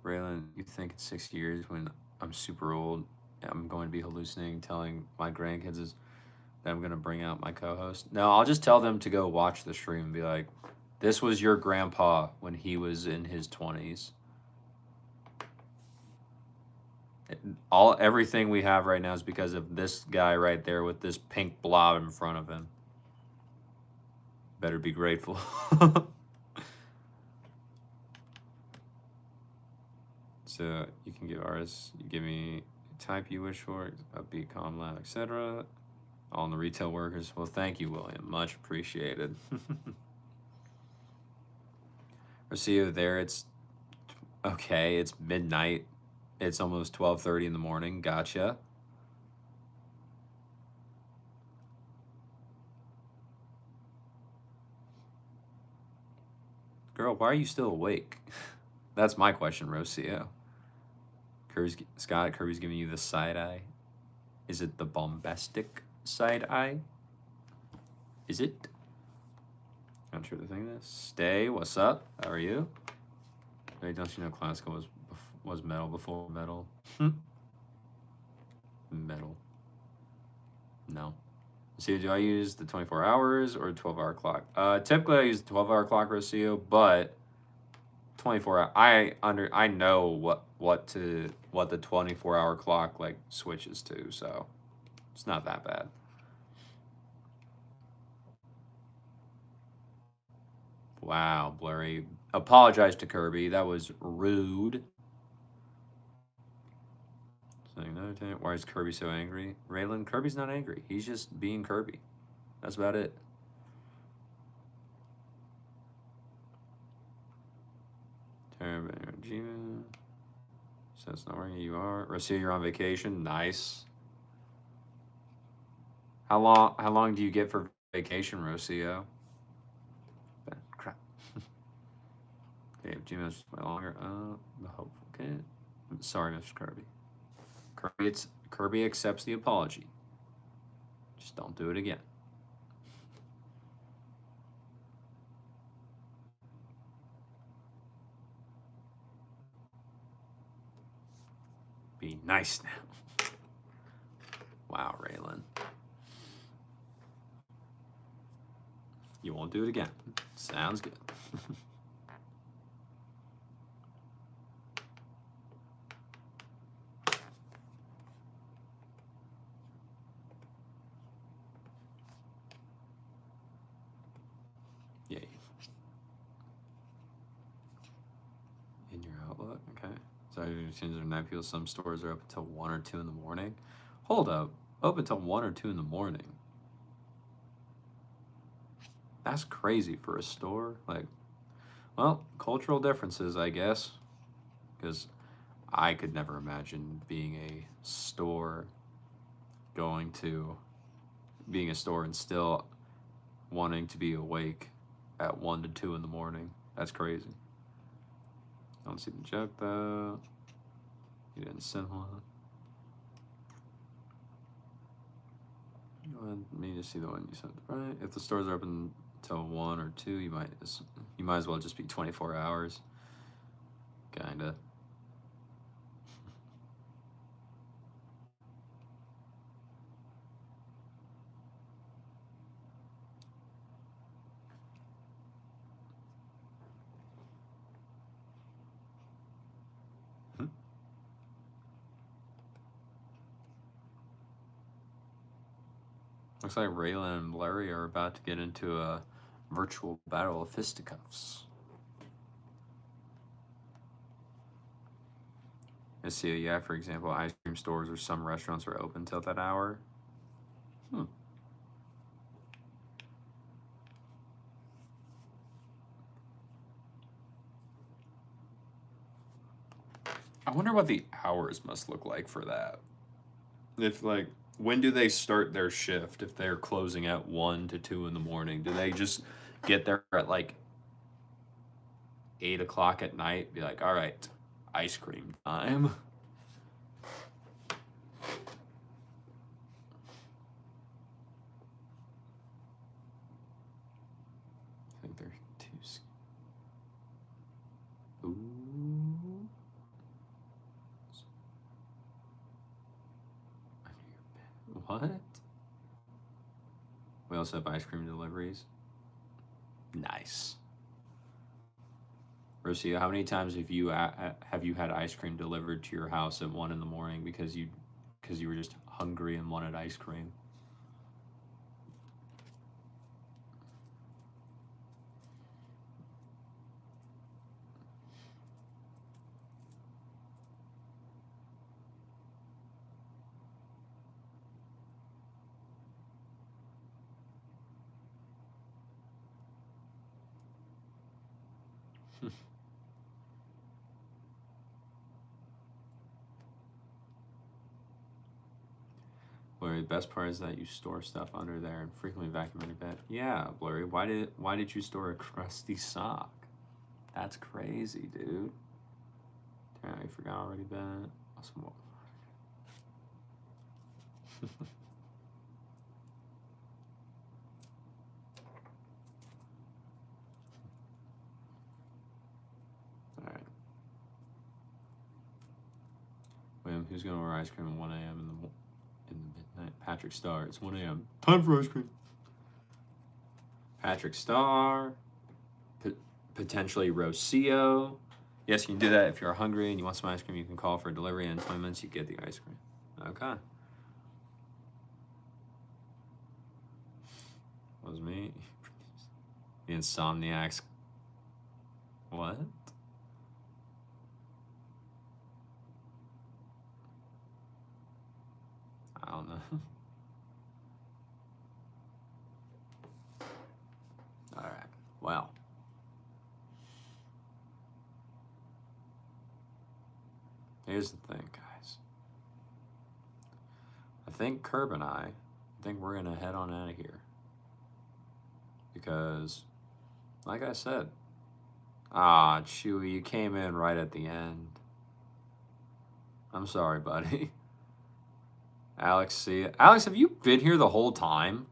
Raylan, you think in 6 years when I'm super old, I'm going to be hallucinating, telling my grandkids that I'm going to bring out my co-host? No, I'll just tell them to go watch the stream and be like, this was your grandpa when he was in his 20s. Everything we have right now is because of this guy right there with this pink blob in front of him. Better be grateful. So you can give artists, you give me a type you wish for, upbeat, calm, loud, etc. All in the retail workers. Well, thank you, William. Much appreciated. We'll see you there. It's okay. It's midnight. It's almost 12:30 in the morning. Gotcha. Girl, why are you still awake? That's my question, Rocio. Kirby's giving you the side eye. Is it the bombastic side eye? Is it? Not sure the thing is. Stay, what's up? How are you? Wait, don't you know classical was metal before metal? Metal. No. See, do I use the 24 hours or 12-hour clock? Typically I use the 12-hour clock, Rocio, but 24 hour, I know what the 24-hour clock like switches to, so it's not that bad. Wow, Blurry. Apologize to Kirby. That was rude. Why is Kirby so angry? Raylan, Kirby's not angry. He's just being Kirby. That's about it. So it's not where you are. Rocio, you're on vacation. Nice. How long do you get for vacation, Rocio? Crap. Okay, Gmail's way longer. The hopeful kid. Sorry, Mr. Kirby. Kirby accepts the apology. Just don't do it again. Be nice now. Wow, Raylan. You won't do it again. Sounds good. Yay. In your Outlook, okay. So you change their night people. Some stores are open until 1 or 2 in the morning. Hold up. Open until 1 or 2 in the morning. That's crazy for a store. Like, well, cultural differences, I guess. Because I could never imagine being a store and still wanting to be awake at 1 to 2 in the morning. That's crazy. Don't see the joke though. You didn't send one. Let me just see the one you sent. Right. If the stores are open till 1 or 2, you might as well just be 24 hours. Kinda. Looks like Raylan and Larry are about to get into a virtual battle of fisticuffs. Let's see, yeah, for example, ice cream stores or some restaurants are open till that hour. I wonder what the hours must look like for that. If, like, when do they start their shift if they're closing at 1 to 2 in the morning? Do they just get there at like 8 o'clock at night? Be like, all right, ice cream time. I think they're too. Ooh. What? We also have ice cream deliveries. Nice. Rocio, how many times have you had ice cream delivered to your house at 1 in the morning because you were just hungry and wanted ice cream? Blurry, the best part is that you store stuff under there and frequently vacuum in your bed. Yeah, Blurry, why did you store a crusty sock? That's crazy, dude. Damn, I forgot already, Ben. Awesome. All right. William, who's gonna order ice cream at 1 a.m. in the midnight? Patrick Star. It's 1 a.m. Time for ice cream. Patrick Star. Potentially Rocio. Yes, you can do that if you're hungry and you want some ice cream. You can call for a delivery, and in 20 minutes you get the ice cream. Okay. Was me. The Insomniacs. What? I don't know. All right. Well. Here's the thing, guys. I think Curb and I think we're gonna head on out of here. Because, like I said, Chewy, you came in right at the end. I'm sorry, buddy. Alex, see it. Alex, have you been here the whole time?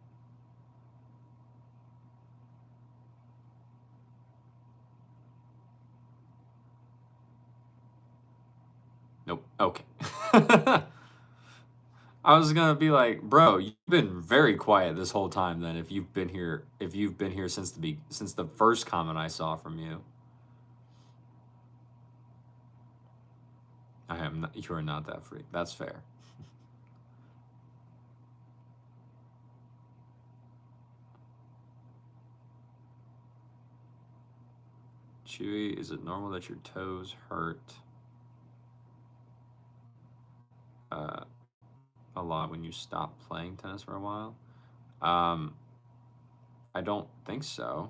Nope. Okay. I was gonna be like, bro, you've been very quiet this whole time. Then, if you've been here, since since the first comment I saw from you, I am not. You are not that free. That's fair. Chewy, is it normal that your toes hurt a lot when you stop playing tennis for a while? I don't think so.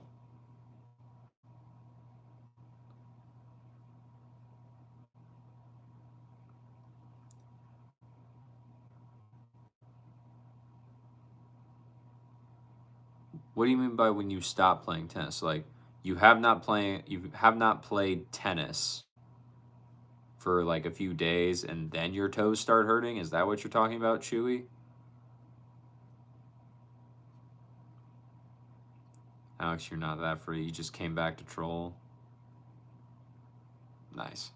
What do you mean by when you stop playing tennis? Like you have not played tennis for like a few days and then your toes start hurting? Is that what you're talking about, Chewy? Alex, you're not that free. You just came back to troll. Nice.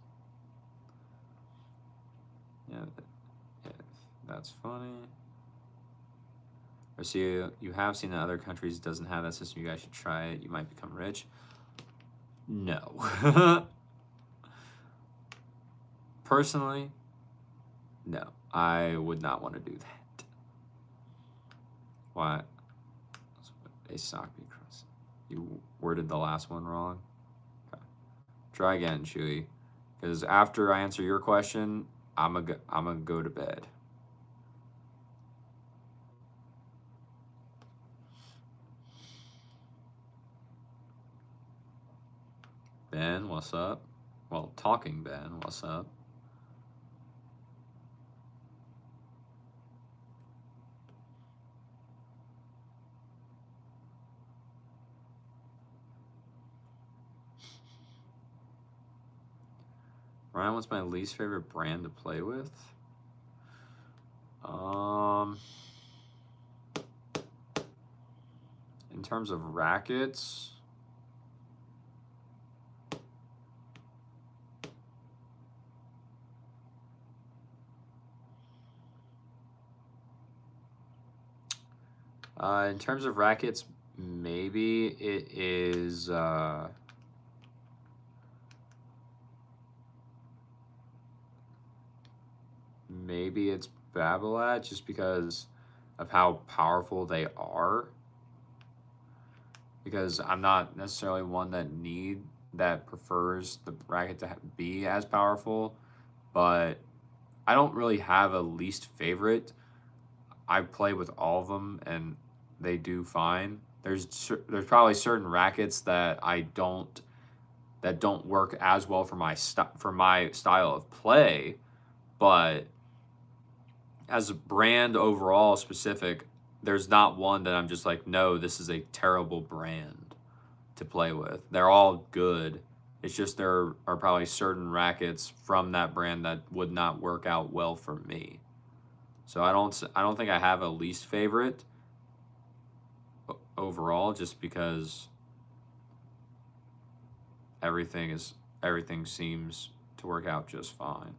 Yeah, that's funny. I see you have seen that other countries doesn't have that system. You guys should try it. You might become rich. No. Personally, no. I would not want to do that. What? A sock be cross. You worded the last one wrong. Okay. Try again, Chewy. Because after I answer your question, I'm gonna go to bed. Ben, what's up? Well, talking Ben, what's up? Ryan, what's my least favorite brand to play with? In terms of rackets, maybe it is maybe it's Babolat just because of how powerful they are. Because I'm not necessarily one that prefers the racket to be as powerful, but I don't really have a least favorite. I play with all of them and they do fine. There's probably certain rackets that don't work as well for my style of play, but as a brand overall specific, there's not one that I'm just like, no, this is a terrible brand to play with. They're all good. It's just there are probably certain rackets from that brand that would not work out well for me. So I don't think I have a least favorite overall, just because everything seems to work out just fine.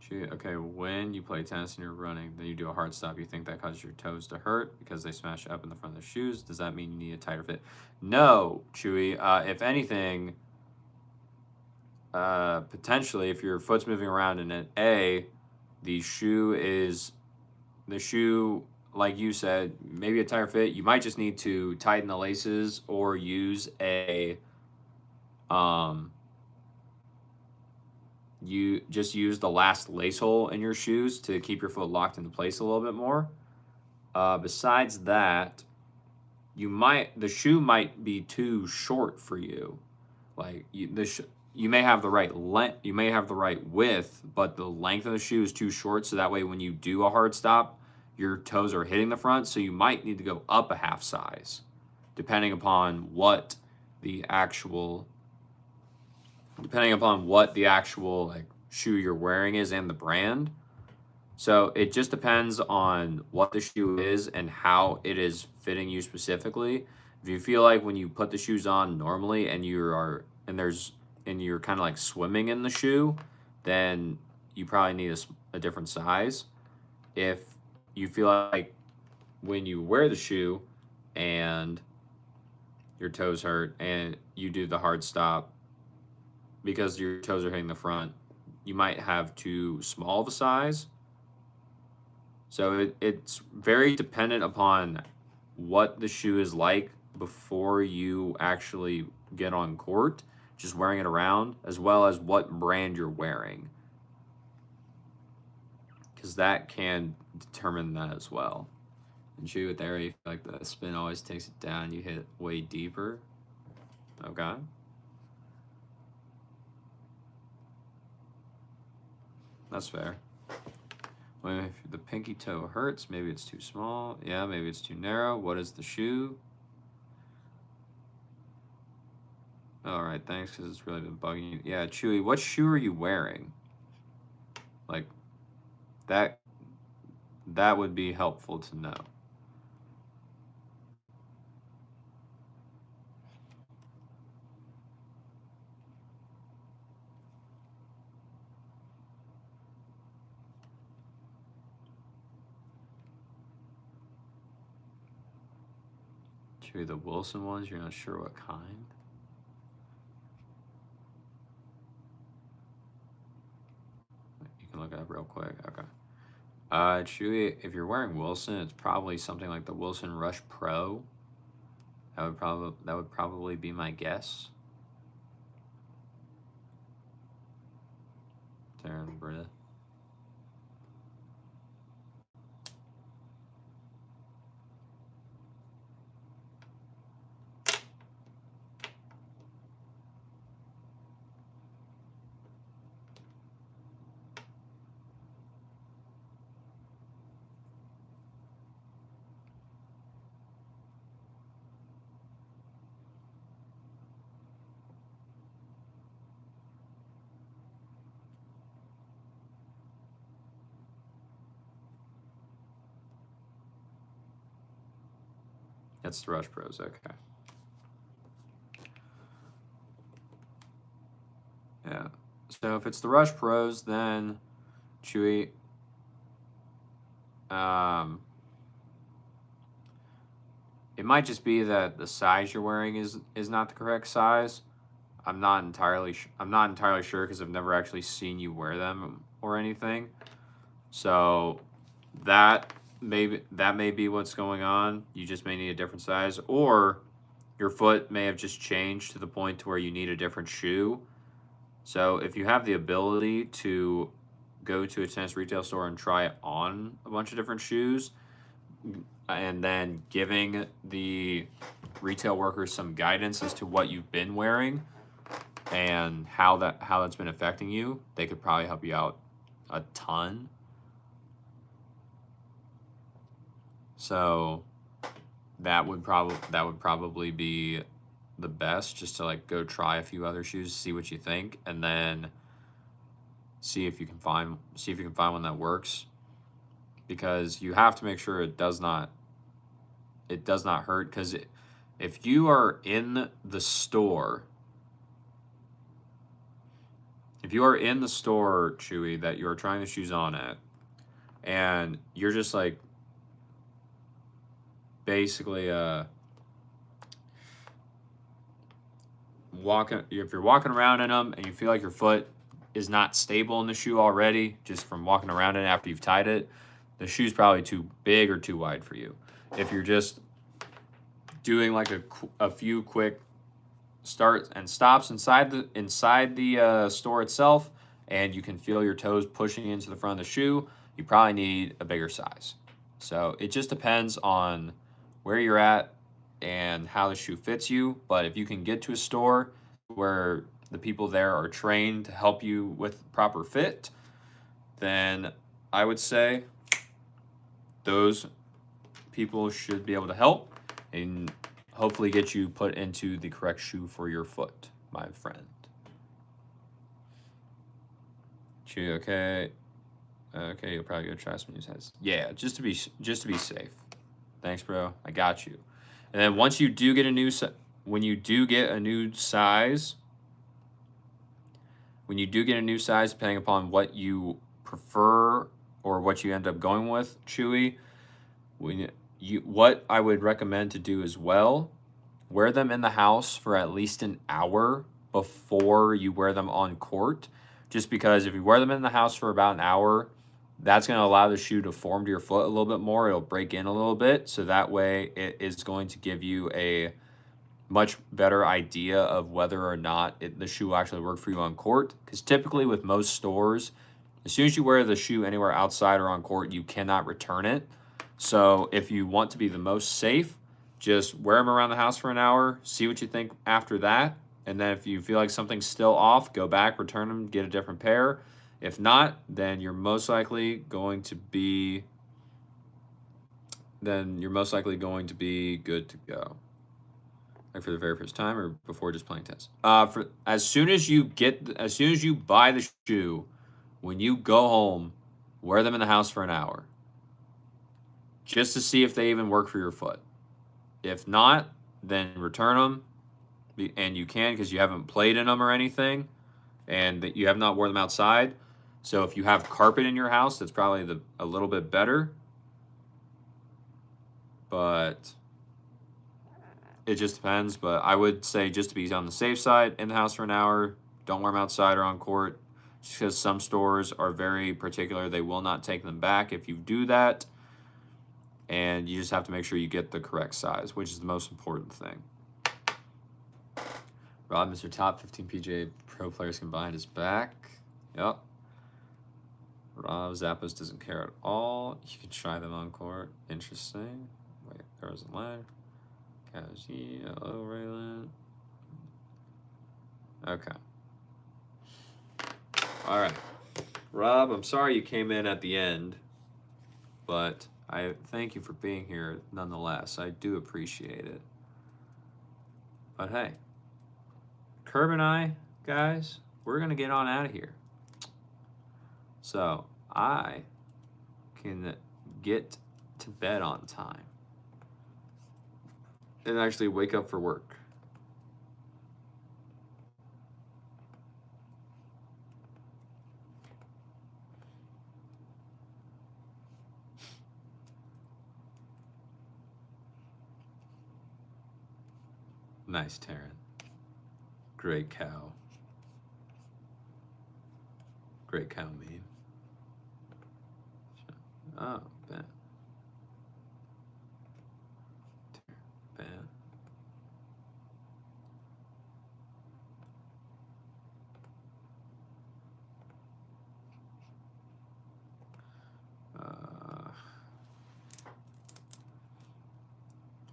Okay, when you play tennis and you're running, then you do a hard stop, you think that causes your toes to hurt because they smash up in the front of the shoes. Does that mean you need a tighter fit? No, Chewy. If anything, potentially, if your foot's moving around in an A, the shoe, like you said, maybe a tighter fit. You might just need to tighten the laces or use you just use the last lace hole in your shoes to keep your foot locked into place a little bit more. Besides that, the shoe might be too short for you. Like you may have the right length, you may have the right width, but the length of the shoe is too short. So that way, when you do a hard stop, your toes are hitting the front. So you might need to go up a half size, depending upon what the actual like shoe you're wearing is and the brand. So it just depends on what the shoe is and how it is fitting you specifically. If you feel like when you put the shoes on normally and you're kind of like swimming in the shoe, then you probably need a different size. If you feel like when you wear the shoe and your toes hurt and you do the hard stop because your toes are hitting the front, you might have too small of a size. So it's very dependent upon what the shoe is like before you actually get on court, just wearing it around, as well as what brand you're wearing, because that can determine that as well. And shoe with area, like the spin always takes it down, you hit way deeper. Okay. That's fair. Well, if the pinky toe hurts, maybe it's too small. Yeah, maybe it's too narrow. What is the shoe? All right, thanks, because it's really been bugging you. Yeah, Chewy, what shoe are you wearing? Like, that would be helpful to know. Chewy, the Wilson ones, you're not sure what kind? You can look it up real quick. Okay. Chewy, if you're wearing Wilson, it's probably something like the Wilson Rush Pro. That would probably be my guess. Darren Britta. That's the Rush Pros, okay. Yeah. So if it's the Rush Pros, then Chewy, it might just be that the size you're wearing is not the correct size. I'm not entirely sure because I've never actually seen you wear them or anything. So that may be what's going on. You just may need a different size, or your foot may have just changed to the point to where you need a different shoe. So if you have the ability to go to a tennis retail store and try on a bunch of different shoes, and then giving the retail workers some guidance as to what you've been wearing and how that's been affecting you, they could probably help you out a ton. So that would probably be the best, just to like go try a few other shoes, see what you think, and then see if you can find one that works, because you have to make sure it does not hurt, because if you are in the store, Chewy, that you're trying the shoes on at, and you're just like basically if you're walking around in them and you feel like your foot is not stable in the shoe already, just from walking around in it after you've tied it, the shoe's probably too big or too wide for you. If you're just doing like a few quick starts and stops inside the store itself, and you can feel your toes pushing into the front of the shoe, you probably need a bigger size. So it just depends on where you're at and how the shoe fits you. But if you can get to a store where the people there are trained to help you with proper fit, then I would say those people should be able to help and hopefully get you put into the correct shoe for your foot, my friend. Okay. Okay, you'll probably go try some new sizes. Yeah, just to be safe. Thanks, bro. I got you. And then once you do get a new size, depending upon what you prefer or what you end up going with, Chewy, what I would recommend to do as well, wear them in the house for at least an hour before you wear them on court. Just because if you wear them in the house for about an hour, that's going to allow the shoe to form to your foot a little bit more. It'll break in a little bit. So that way it is going to give you a much better idea of whether or not the shoe will actually work for you on court. Because typically with most stores, as soon as you wear the shoe anywhere outside or on court, you cannot return it. So if you want to be the most safe, just wear them around the house for an hour, see what you think after that. And then if you feel like something's still off, go back, return them, get a different pair. If not, then you're most likely going to be good to go. Like for the very first time or before just playing tennis. As soon as you buy the shoe, when you go home, wear them in the house for an hour. Just to see if they even work for your foot. If not, then return them. And you can because you haven't played in them or anything. And that you have not worn them outside. So if you have carpet in your house, that's probably a little bit better. But it just depends. But I would say just to be on the safe side, in the house for an hour. Don't wear them outside or on court. Just because some stores are very particular. They will not take them back if you do that. And you just have to make sure you get the correct size, which is the most important thing. Rob, Mr. Top 15 PGA Pro players combined is back. Yep. Rob Zappos doesn't care at all. You can try them on court. Interesting. Wait, there was a line. Kaji, hello, Raylan. Okay. All right. Rob, I'm sorry you came in at the end, but I thank you for being here nonetheless. I do appreciate it. But hey, Curb and I, guys, we're going to get on out of here. So I can get to bed on time and actually wake up for work. Nice, Taryn. Great cow. Great cow meme. Oh, Ben. Ben.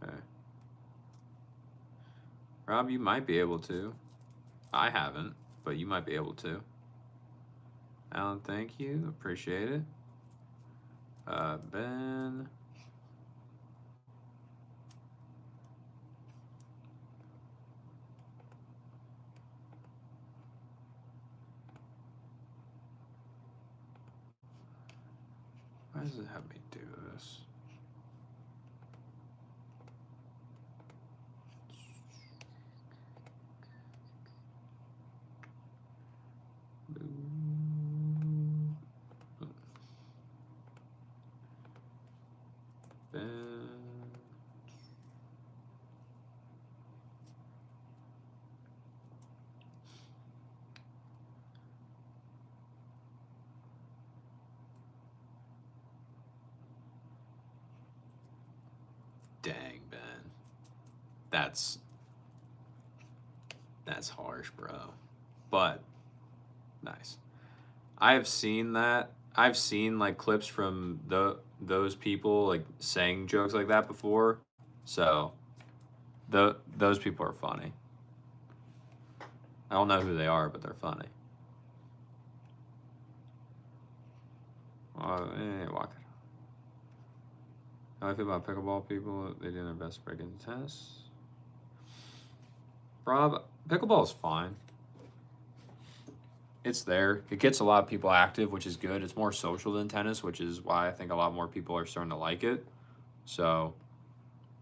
Okay. Rob, you might be able to. I haven't, but you might be able to. Alan, thank you. Appreciate it. Ben. Why does it have me do this? Dang, Ben. That's harsh, bro. But nice. I have seen that. I've seen like clips from those people like saying jokes like that before. So those people are funny. I don't know who they are, but they're funny. Walk it. How I feel about pickleball people, they do their best to break into tennis. Rob, pickleball is fine. It's there. It gets a lot of people active, which is good. It's more social than tennis, which is why I think a lot more people are starting to like it. So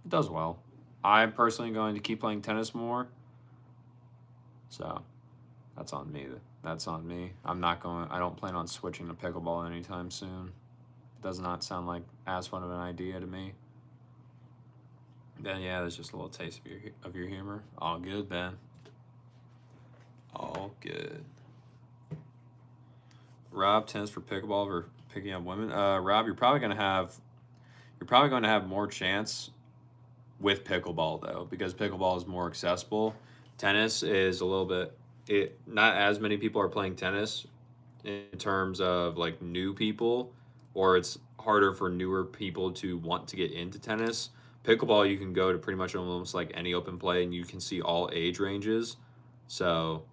it does well. I'm personally going to keep playing tennis more. So That's on me. That's on me. I don't plan on switching to pickleball anytime soon. Does not sound like as fun of an idea to me. Then yeah, there's just a little taste of your humor. All good, Ben. All good. Rob, tennis for pickleball for picking up women. Rob, you're probably gonna have more chance with pickleball though, because pickleball is more accessible. Tennis is a little bit not as many people are playing tennis in terms of like new people, or it's harder for newer people to want to get into tennis. Pickleball, you can go to pretty much almost like any open play and you can see all age ranges. So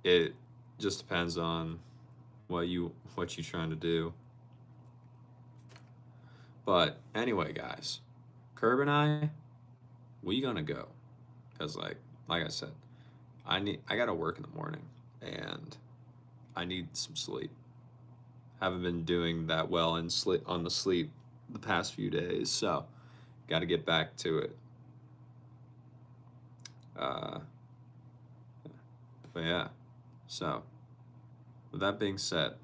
it just depends on what you're trying to do. But anyway, guys, Curb and I, we gonna go, because like I said, I gotta work in the morning and I need some sleep. Haven't been doing that well in sleep on the sleep the past few days, so got to get back to it. But yeah, so with that being said,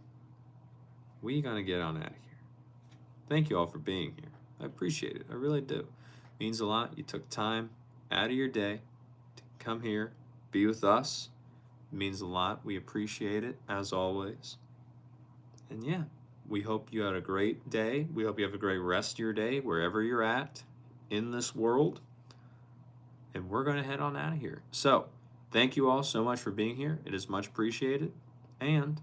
we gonna get on out of here. Thank you all for being here. I appreciate it. I really do. It means a lot. You took time out of your day to come here, be with us. It means a lot. We appreciate it as always. And yeah, we hope you had a great day. We hope you have a great rest of your day wherever you're at in this world. And we're going to head on out of here. So, thank you all so much for being here. It is much appreciated. And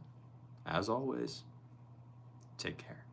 as always, take care.